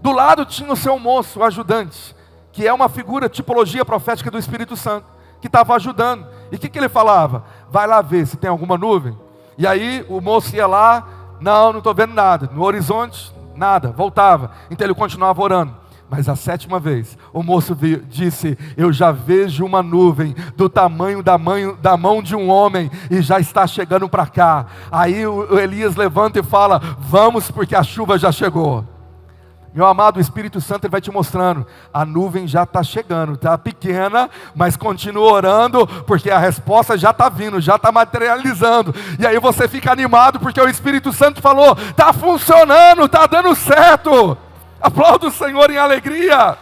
Do lado tinha o seu moço, o ajudante, que é uma figura, tipologia profética do Espírito Santo, que estava ajudando. E o que ele falava? Vai lá ver se tem alguma nuvem. E aí o moço ia lá: não estou vendo nada. No horizonte, nada, voltava. Então ele continuava orando. Mas a sétima vez, o moço disse: eu já vejo uma nuvem do tamanho da mão de um homem e já está chegando para cá. Aí o Elias levanta e fala: vamos, porque a chuva já chegou. Meu amado, o Espírito Santo ele vai te mostrando, a nuvem já está chegando, está pequena, mas continua orando, porque a resposta já está vindo, já está materializando. E aí você fica animado, porque o Espírito Santo falou: está funcionando, está dando certo. Aplauda o Senhor em alegria.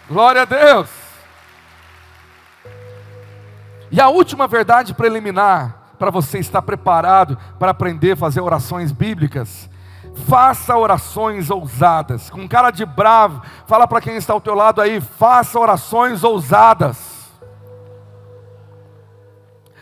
Glória a Deus. E a última verdade preliminar, para você estar preparado para aprender a fazer orações bíblicas: faça orações ousadas. Com cara de bravo, fala para quem está ao teu lado aí: faça orações ousadas.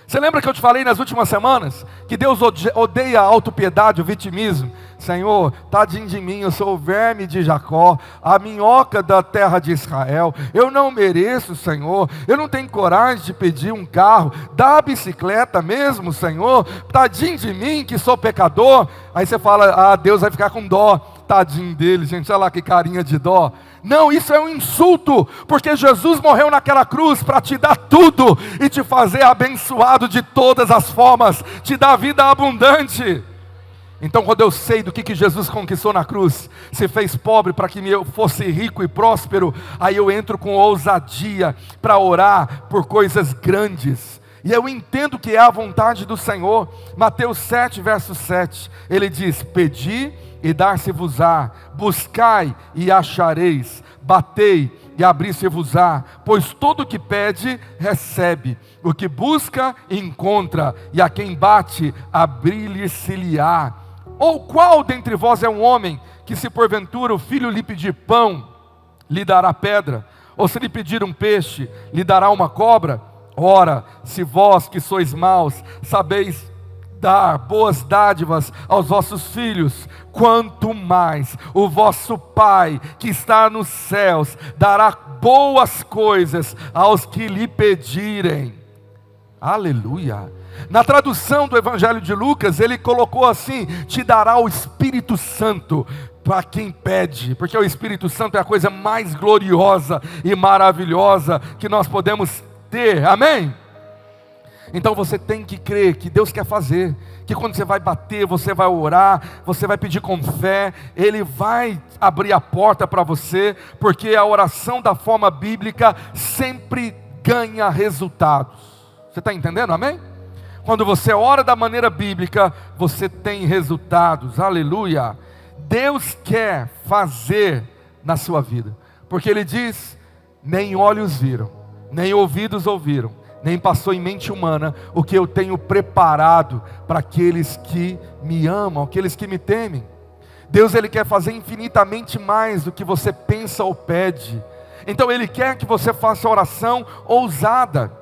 Você lembra que eu te falei nas últimas semanas que Deus odeia a autopiedade, o vitimismo? Senhor, tadinho de mim, eu sou o verme de Jacó, a minhoca da terra de Israel, eu não mereço, Senhor, eu não tenho coragem de pedir um carro, dá a bicicleta mesmo, Senhor, tadinho de mim que sou pecador. Aí você fala: ah, Deus vai ficar com dó. Tadinho dele, gente, olha lá que carinha de dó. Não, isso é um insulto, porque Jesus morreu naquela cruz para te dar tudo e te fazer abençoado de todas as formas, te dar vida abundante. Então, quando eu sei do que Jesus conquistou na cruz, se fez pobre para que eu fosse rico e próspero, aí eu entro com ousadia para orar por coisas grandes. E eu entendo que é a vontade do Senhor. Mateus 7, verso 7, ele diz: pedi e dar-se-vos-á, buscai e achareis, batei e abrir-se-vos-á, pois todo o que pede, recebe, o que busca, encontra, e a quem bate, abrir-lhe-se-lhe-á. Ou qual dentre vós é um homem, que se porventura o filho lhe pedir pão, lhe dará pedra? Ou se lhe pedir um peixe, lhe dará uma cobra? Ora, se vós que sois maus, sabeis dar boas dádivas aos vossos filhos, quanto mais o vosso Pai que está nos céus dará boas coisas aos que lhe pedirem. Aleluia. Na tradução do Evangelho de Lucas, ele colocou assim: te dará o Espírito Santo para quem pede, porque o Espírito Santo é a coisa mais gloriosa e maravilhosa que nós podemos ter. Amém? Então você tem que crer que Deus quer fazer, que quando você vai bater, você vai orar, você vai pedir com fé, Ele vai abrir a porta para você, porque a oração da forma bíblica sempre ganha resultados. Você está entendendo? Amém? Quando você ora da maneira bíblica, você tem resultados. Aleluia. Deus quer fazer na sua vida, porque Ele diz: nem olhos viram, nem ouvidos ouviram, nem passou em mente humana o que eu tenho preparado para aqueles que me amam, aqueles que me temem. Deus, Ele quer fazer infinitamente mais do que você pensa ou pede. Então Ele quer que você faça oração ousada.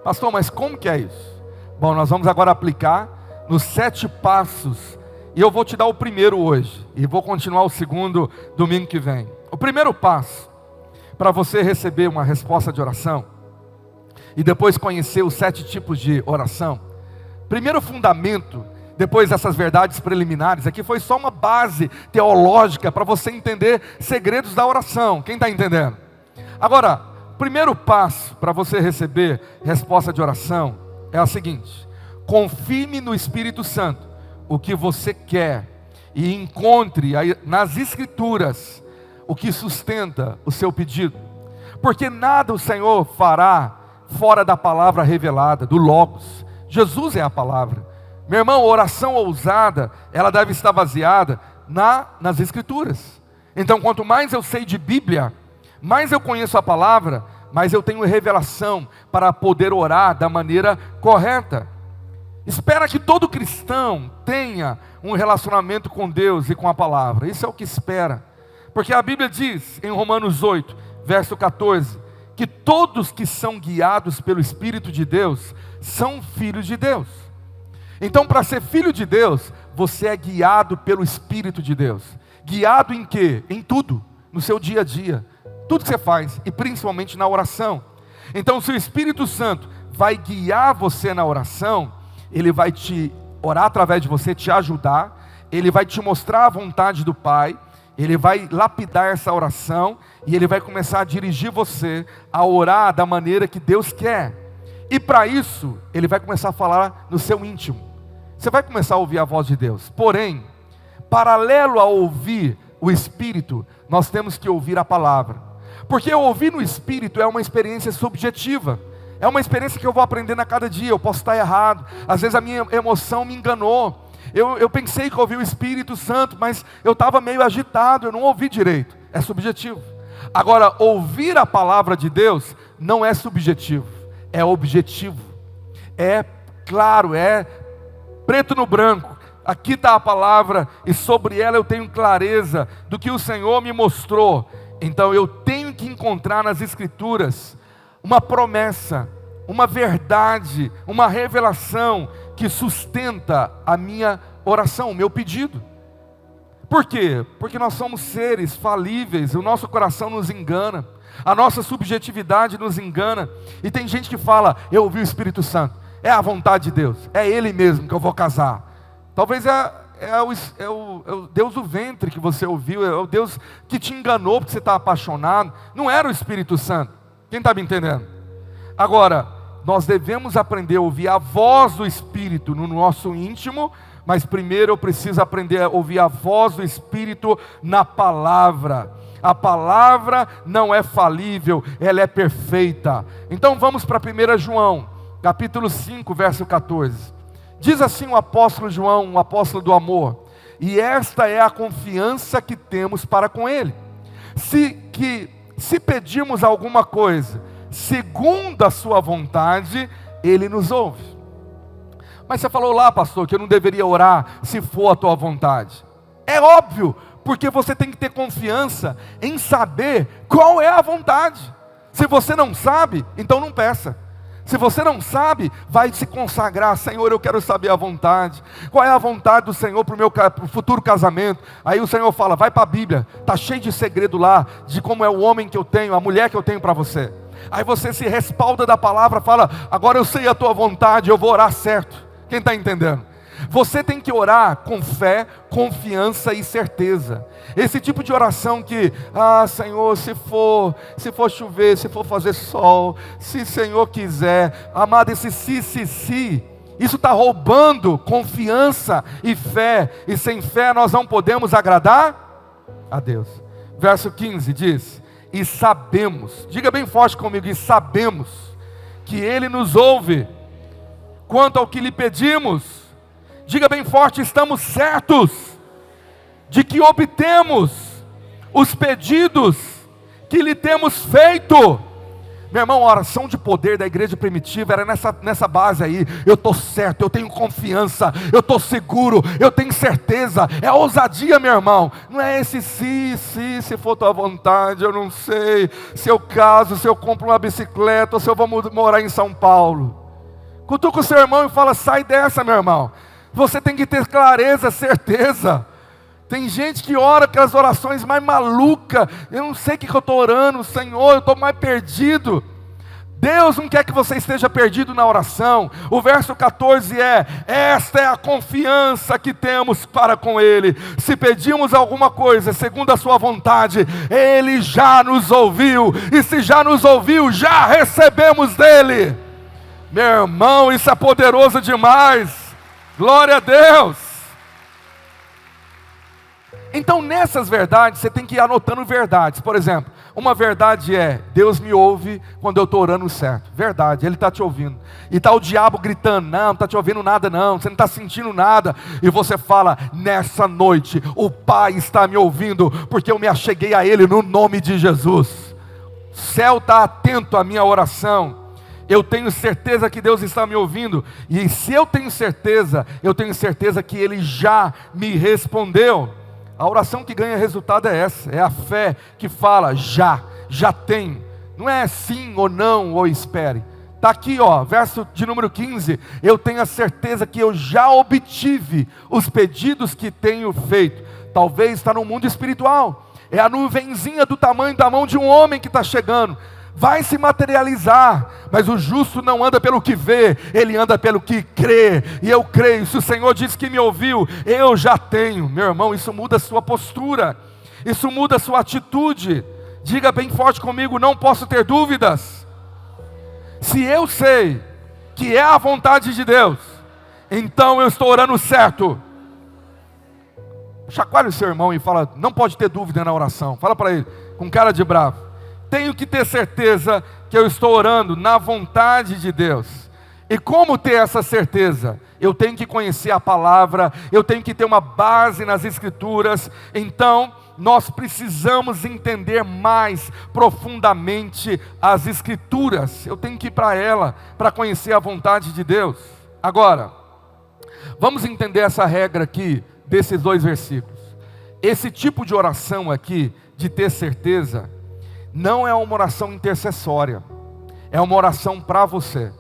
Pastor, mas como que é isso? Bom, nós vamos agora aplicar nos 7 passos, e eu vou te dar o primeiro hoje, e vou continuar o segundo domingo que vem. O primeiro passo, para você receber uma resposta de oração, e depois conhecer os 7 tipos de oração. Primeiro fundamento, depois dessas verdades preliminares, aqui foi só uma base teológica para você entender segredos da oração. Quem está entendendo? Agora, primeiro passo para você receber resposta de oração é o seguinte: confirme no Espírito Santo o que você quer e encontre nas Escrituras o que sustenta o seu pedido, porque nada o Senhor fará fora da palavra revelada, do Logos. Jesus é a palavra. Meu irmão, oração ousada, ela deve estar baseada nas Escrituras. Então, quanto mais eu sei de Bíblia, mais eu conheço a palavra, mais eu tenho revelação para poder orar da maneira correta. Espera que todo cristão tenha um relacionamento com Deus e com a palavra. Isso é o que espera. Porque a Bíblia diz em Romanos 8, verso 14, que todos que são guiados pelo Espírito de Deus são filhos de Deus. Então, para ser filho de Deus, você é guiado pelo Espírito de Deus. Guiado em quê? Em tudo, no seu dia a dia, tudo que você faz, e principalmente na oração. Então, se o Espírito Santo vai guiar você na oração, Ele vai te orar através de você, te ajudar, Ele vai te mostrar a vontade do Pai, Ele vai lapidar essa oração e Ele vai começar a dirigir você a orar da maneira que Deus quer. E para isso, Ele vai começar a falar no seu íntimo. Você vai começar a ouvir a voz de Deus. Porém, paralelo a ouvir o Espírito, nós temos que ouvir a palavra. Porque ouvir no Espírito é uma experiência subjetiva. É uma experiência que eu vou aprendendo a cada dia. Eu posso estar errado. Às vezes a minha emoção me enganou. Eu pensei que eu ouvi o Espírito Santo, mas eu estava meio agitado, eu não ouvi direito. É subjetivo. Agora, ouvir a palavra de Deus não é subjetivo, é objetivo. É claro, é preto no branco. Aqui está a palavra e sobre ela eu tenho clareza do que o Senhor me mostrou. Então eu tenho que encontrar nas Escrituras uma promessa, uma verdade, uma revelação que sustenta a minha oração, o meu pedido. Por quê? Porque nós somos seres falíveis, o nosso coração nos engana, a nossa subjetividade nos engana. E tem gente que fala, eu ouvi o Espírito Santo, é a vontade de Deus, é Ele mesmo que eu vou casar. Talvez é o Deus do ventre que você ouviu, é o Deus que te enganou porque você está apaixonado. Não era o Espírito Santo. Quem está me entendendo? Agora, nós devemos aprender a ouvir a voz do Espírito no nosso íntimo, mas primeiro eu preciso aprender a ouvir a voz do Espírito na palavra. A palavra não é falível, ela é perfeita. Então vamos para 1 João, capítulo 5, verso 14. Diz assim o apóstolo João, um apóstolo do amor: e esta é a confiança que temos para com Ele, se pedirmos alguma coisa segundo a sua vontade, Ele nos ouve. Mas você falou lá, pastor, que eu não deveria orar se for a tua vontade. É óbvio, porque você tem que ter confiança em saber qual é a vontade. Se você não sabe, então não peça. Se você não sabe, vai se consagrar. Senhor, eu quero saber a vontade. Qual é a vontade do Senhor para o meu futuro casamento? Aí o Senhor fala, vai para a Bíblia. Está cheio de segredo lá, de como é o homem que eu tenho, a mulher que eu tenho para você. Aí você se respalda da palavra, fala, agora eu sei a tua vontade, eu vou orar certo. Quem está entendendo? Você tem que orar com fé, confiança e certeza. Esse tipo de oração que, Senhor, se for chover, se for fazer sol, se Senhor quiser, amado, esse se, isso está roubando confiança e fé, e sem fé nós não podemos agradar a Deus. Verso 15 diz, e sabemos, diga bem forte comigo, e sabemos que Ele nos ouve, quanto ao que lhe pedimos. Diga bem forte, estamos certos de que obtemos os pedidos que lhe temos feito. Meu irmão, a oração de poder da igreja primitiva era nessa base aí. Eu estou certo, eu tenho confiança, eu estou seguro, eu tenho certeza. É ousadia, meu irmão. Não é esse se for tua vontade, eu não sei se eu caso, se eu compro uma bicicleta ou se eu vou morar em São Paulo. Cutuca o seu irmão e fala, sai dessa, meu irmão. Você tem que ter clareza, certeza. Tem gente que ora aquelas orações mais malucas. Eu não sei o que eu estou orando, Senhor, eu estou mais perdido. Deus não quer que você esteja perdido na oração. O verso 14 é, esta é a confiança que temos para com Ele. Se pedimos alguma coisa segundo a sua vontade, Ele já nos ouviu. E se já nos ouviu, já recebemos dEle. Meu irmão, isso é poderoso demais. Glória a Deus. Então nessas verdades você tem que ir anotando verdades. Por exemplo, uma verdade é, Deus me ouve quando eu estou orando certo. Verdade, Ele está te ouvindo. E está o diabo gritando, não está te ouvindo nada não, você não está sentindo nada. E você fala, nessa noite o Pai está me ouvindo, porque eu me acheguei a Ele no nome de Jesus. O céu está atento à minha oração. Eu tenho certeza que Deus está me ouvindo. E se eu tenho certeza que Ele já me respondeu. A oração que ganha resultado é essa. É a fé que fala, já tenho. Não é sim ou não, ou espere. Está aqui, verso de número 15. Eu tenho a certeza que eu já obtive os pedidos que tenho feito. Talvez está no mundo espiritual. É a nuvenzinha do tamanho da mão de um homem que está chegando. Vai se materializar, mas o justo não anda pelo que vê, ele anda pelo que crê, e eu creio, se o Senhor disse que me ouviu, eu já tenho. Meu irmão, isso muda a sua postura. Isso muda a sua atitude. Diga bem forte comigo: não posso ter dúvidas. Se eu sei que é a vontade de Deus, então eu estou orando certo. Chacoalhe o seu irmão e fala: não pode ter dúvida na oração. Fala para ele, com cara de bravo: tenho que ter certeza que eu estou orando na vontade de Deus. E como ter essa certeza? Eu tenho que conhecer a palavra, eu tenho que ter uma base nas escrituras. Então, nós precisamos entender mais profundamente as escrituras. Eu tenho que ir para ela, para conhecer a vontade de Deus. Agora, vamos entender essa regra aqui, desses 2 versículos. Esse tipo de oração aqui, de ter certeza, não é uma oração intercessória, é uma oração para você.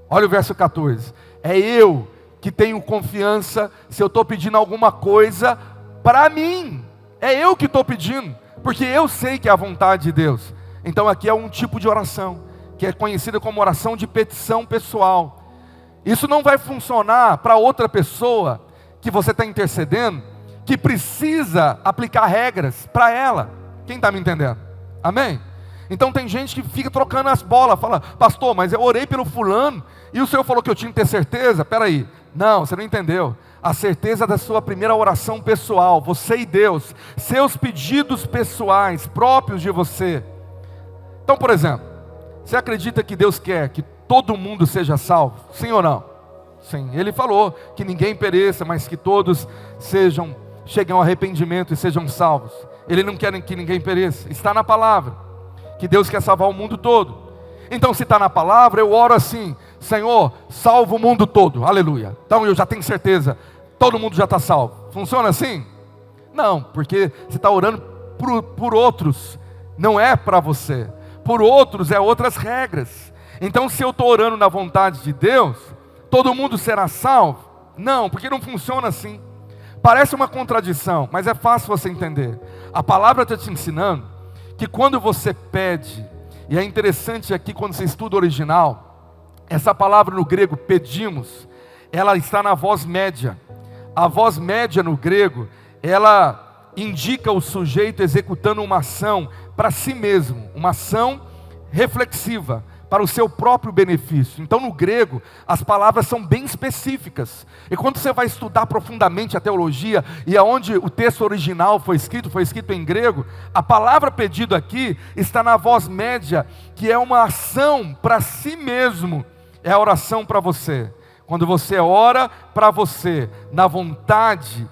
Olha o verso 14, é eu que tenho confiança se eu estou pedindo alguma coisa para mim, é eu que estou pedindo, porque eu sei que é a vontade de Deus. Então aqui é um tipo de oração, que é conhecida como oração de petição pessoal. Isso não vai funcionar para outra pessoa que você está intercedendo, que precisa aplicar regras para ela. Quem está me entendendo? Amém? Então tem gente que fica trocando as bolas, fala: pastor, mas eu orei pelo fulano, e o senhor falou que eu tinha que ter certeza. Peraí, não, você não entendeu. A certeza da sua primeira oração pessoal, você e Deus, seus pedidos pessoais, próprios de você. Então, por exemplo, você acredita que Deus quer que todo mundo seja salvo? Sim ou não? Sim, Ele falou que ninguém pereça, mas que todos cheguem ao arrependimento e sejam salvos. Ele não quer que ninguém pereça, está na palavra, que Deus quer salvar o mundo todo. Então, se está na palavra, eu oro assim: Senhor, salva o mundo todo, aleluia. Então eu já tenho certeza, todo mundo já está salvo. Funciona assim? Não, porque você está orando por outros, não é para você. Por outros é outras regras. Então, se eu estou orando na vontade de Deus, todo mundo será salvo? Não, porque não funciona assim. Parece uma contradição, mas é fácil você entender. A palavra está te ensinando que quando você pede, e é interessante aqui quando você estuda o original, essa palavra no grego, pedimos, ela está na voz média. A voz média no grego, ela indica o sujeito executando uma ação para si mesmo, uma ação reflexiva, para o seu próprio benefício. Então, no grego, as palavras são bem específicas. E quando você vai estudar profundamente a teologia, e aonde o texto original foi escrito em grego, a palavra pedido aqui está na voz média, que é uma ação para si mesmo. É a oração para você. Quando você ora para você, na vontade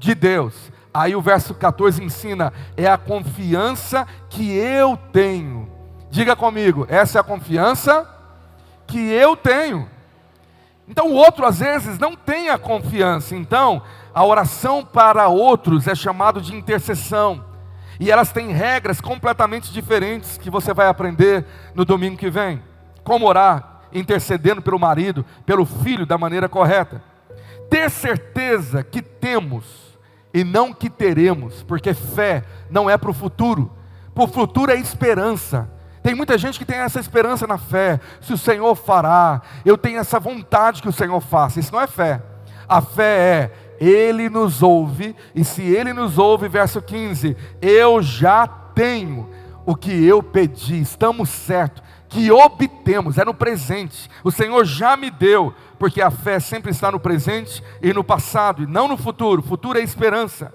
de Deus, aí o verso 14 ensina, é a confiança que eu tenho. Diga comigo, essa é a confiança que eu tenho. Então o outro às vezes não tem a confiança. Então a oração para outros é chamado de intercessão. E elas têm regras completamente diferentes que você vai aprender no domingo que vem. Como orar, intercedendo pelo marido, pelo filho da maneira correta. Ter certeza que temos e não que teremos, porque fé não é para o futuro. Para o futuro é esperança. Tem muita gente que tem essa esperança na fé. Se o Senhor fará, eu tenho essa vontade que o Senhor faça. Isso não é fé. A fé é, Ele nos ouve, e se Ele nos ouve, verso 15, eu já tenho o que eu pedi, estamos certos, que obtemos, é no presente. O Senhor já me deu, porque a fé sempre está no presente e no passado, e não no futuro. O futuro é esperança.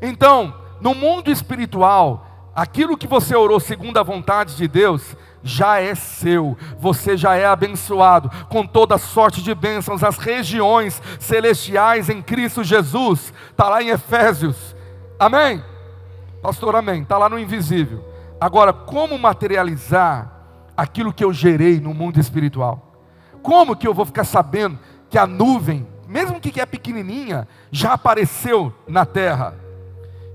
Então, no mundo espiritual, aquilo que você orou segundo a vontade de Deus, já é seu, você já é abençoado, com toda sorte de bênçãos, as regiões celestiais em Cristo Jesus, está lá em Efésios, amém? Pastor, amém, está lá no invisível. Agora, como materializar aquilo que eu gerei no mundo espiritual? Como que eu vou ficar sabendo que a nuvem, mesmo que é pequenininha, já apareceu na terra?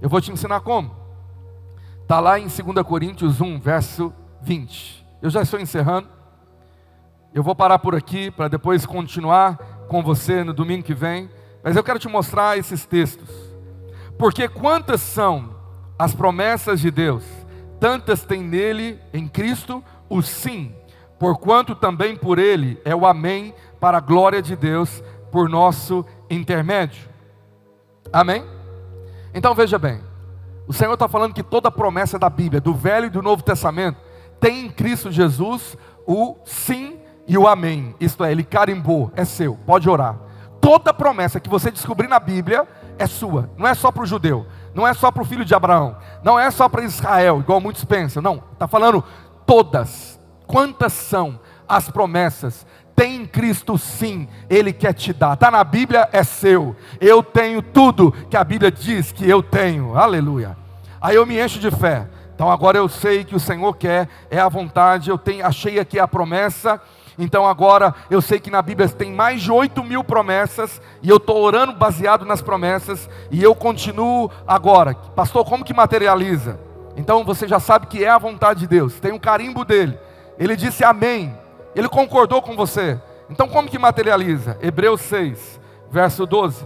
Eu vou te ensinar como. Está lá em 2 Coríntios 1, verso 20. Eu já estou encerrando. Eu vou parar por aqui para depois continuar com você no domingo que vem. Mas eu quero te mostrar esses textos. Porque quantas são as promessas de Deus, tantas tem nele, em Cristo, o sim. Porquanto também por ele é o amém, para a glória de Deus, por nosso intermédio. Amém? Então veja bem. O Senhor está falando que toda promessa da Bíblia, do Velho e do Novo Testamento, tem em Cristo Jesus o sim e o amém. Isto é, Ele carimbou, é seu, pode orar. Toda promessa que você descobrir na Bíblia é sua. Não é só para o judeu, não é só para o filho de Abraão, não é só para Israel, igual muitos pensam. Não, está falando todas. Quantas são as promessas? Tem em Cristo sim, Ele quer te dar. Está na Bíblia, é seu. Eu tenho tudo que a Bíblia diz que eu tenho. Aleluia. Aí eu me encho de fé. Então agora eu sei que o Senhor quer, é a vontade. Achei aqui a promessa. Então agora eu sei que na Bíblia tem mais de 8.000 promessas. E eu estou orando baseado nas promessas. E eu continuo agora. Pastor, como que materializa? Então você já sabe que é a vontade de Deus. Tem um carimbo dele. Ele disse amém. Ele concordou com você. Então como que materializa? Hebreus 6, verso 12.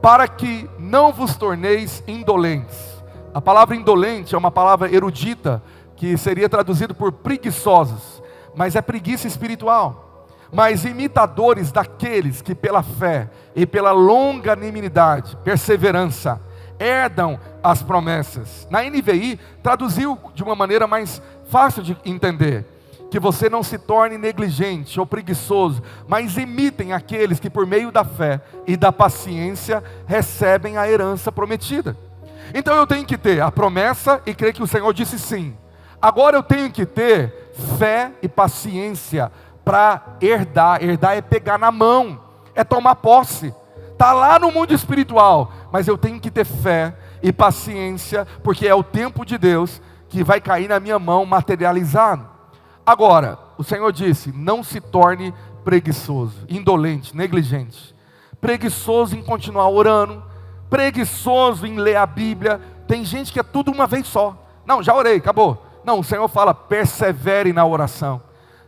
Para que não vos torneis indolentes. A palavra indolente é uma palavra erudita, que seria traduzido por preguiçosos. Mas é preguiça espiritual. Mas imitadores daqueles que pela fé e pela longanimidade, perseverança, herdam as promessas. Na NVI, traduziu de uma maneira mais fácil de entender. Que você não se torne negligente ou preguiçoso, mas imitem aqueles que por meio da fé e da paciência recebem a herança prometida. Então eu tenho que ter a promessa e crer que o Senhor disse sim. Agora eu tenho que ter fé e paciência para herdar. Herdar é pegar na mão, é tomar posse. Está lá no mundo espiritual, mas eu tenho que ter fé e paciência, porque é o tempo de Deus que vai cair na minha mão materializado. Agora, o Senhor disse, não se torne preguiçoso, indolente, negligente. Preguiçoso em continuar orando, preguiçoso em ler a Bíblia. Tem gente que é tudo uma vez só. Não, já orei, acabou. Não, o Senhor fala, persevere na oração.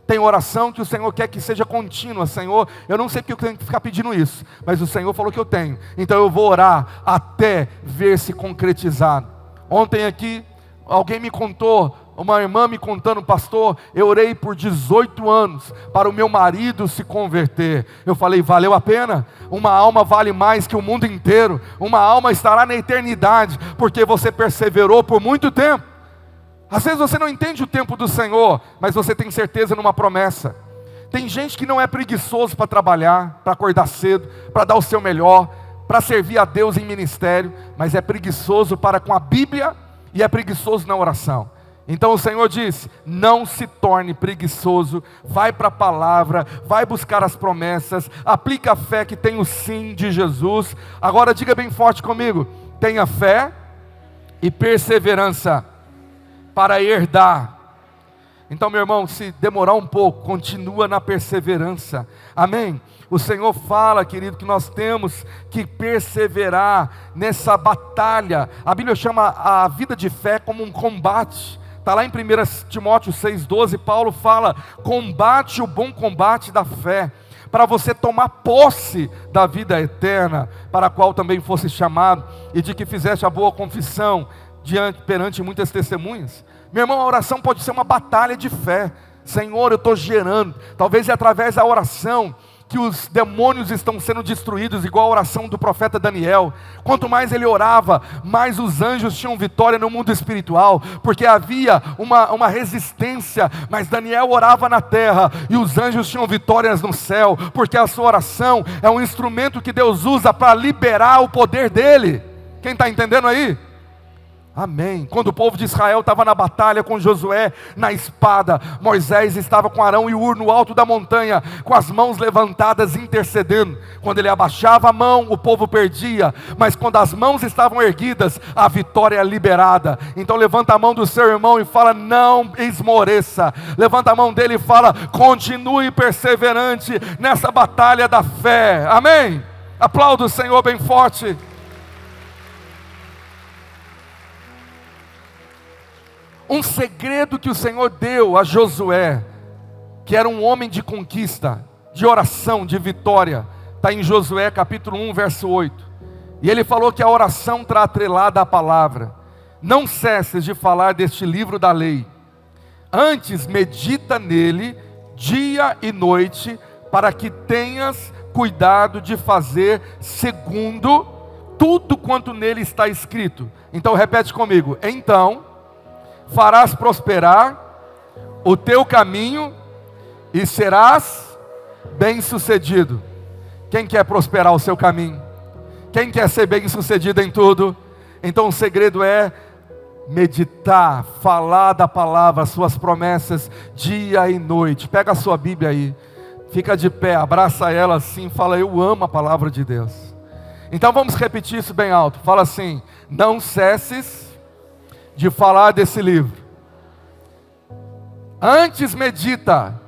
Tem oração que o Senhor quer que seja contínua. Senhor, eu não sei porque eu tenho que ficar pedindo isso, mas o Senhor falou que eu tenho. Então eu vou orar até ver se concretizado. Ontem aqui, alguém me contou, uma irmã me contando, pastor, eu orei por 18 anos para o meu marido se converter. Eu falei, valeu a pena? Uma alma vale mais que o mundo inteiro. Uma alma estará na eternidade, porque você perseverou por muito tempo. Às vezes você não entende o tempo do Senhor, mas você tem certeza numa promessa. Tem gente que não é preguiçoso para trabalhar, para acordar cedo, para dar o seu melhor, para servir a Deus em ministério, mas é preguiçoso para com a Bíblia e é preguiçoso na oração. Então o Senhor diz, não se torne preguiçoso, vai para a palavra, vai buscar as promessas, aplica a fé que tem o sim de Jesus. Agora diga bem forte comigo, tenha fé e perseverança para herdar. Então meu irmão, se demorar um pouco, continua na perseverança, amém? O Senhor fala, querido, que nós temos que perseverar nessa batalha. A Bíblia chama a vida de fé como um combate. Está lá em 1 Timóteo 6,12, Paulo fala, combate o bom combate da fé, para você tomar posse da vida eterna, para a qual também fosse chamado, e de que fizeste a boa confissão, perante muitas testemunhas. Meu irmão, a oração pode ser uma batalha de fé. Senhor, eu estou gerando, talvez é através da oração, que os demônios estão sendo destruídos, igual a oração do profeta Daniel. Quanto mais ele orava, mais os anjos tinham vitória no mundo espiritual, porque havia uma resistência, mas Daniel orava na terra, e os anjos tinham vitórias no céu, porque a sua oração é um instrumento que Deus usa para liberar o poder dele. Quem está entendendo aí? Amém. Quando o povo de Israel estava na batalha com Josué, na espada, Moisés estava com Arão e Hur no alto da montanha, com as mãos levantadas intercedendo. Quando ele abaixava a mão, o povo perdia, mas quando as mãos estavam erguidas, a vitória é liberada. Então levanta a mão do seu irmão e fala, não esmoreça. Levanta a mão dele e fala, continue perseverante nessa batalha da fé. Amém. Aplauda o Senhor bem forte. Um segredo que o Senhor deu a Josué, que era um homem de conquista, de oração, de vitória, está em Josué capítulo 1, verso 8. E ele falou que a oração está atrelada à palavra. Não cesses de falar deste livro da lei. Antes medita nele, dia e noite, para que tenhas cuidado de fazer segundo tudo quanto nele está escrito. Então repete comigo. Então farás prosperar o teu caminho e serás bem-sucedido. Quem quer prosperar o seu caminho? Quem quer ser bem-sucedido em tudo? Então o segredo é meditar, falar da palavra, suas promessas, dia e noite. Pega a sua Bíblia aí, fica de pé, abraça ela assim, fala: eu amo a palavra de Deus. Então vamos repetir isso bem alto. Fala assim: não cesses de falar desse livro. Antes medita.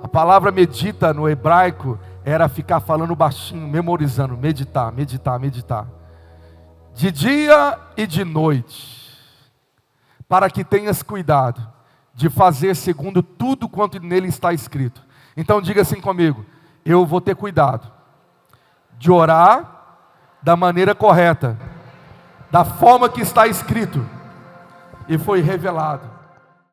A palavra medita no hebraico era ficar falando baixinho, memorizando, meditar, meditar, meditar. De dia e de noite, para que tenhas cuidado de fazer segundo tudo quanto nele está escrito. Então diga assim comigo: eu vou ter cuidado de orar da maneira correta, da forma que está escrito e foi revelado.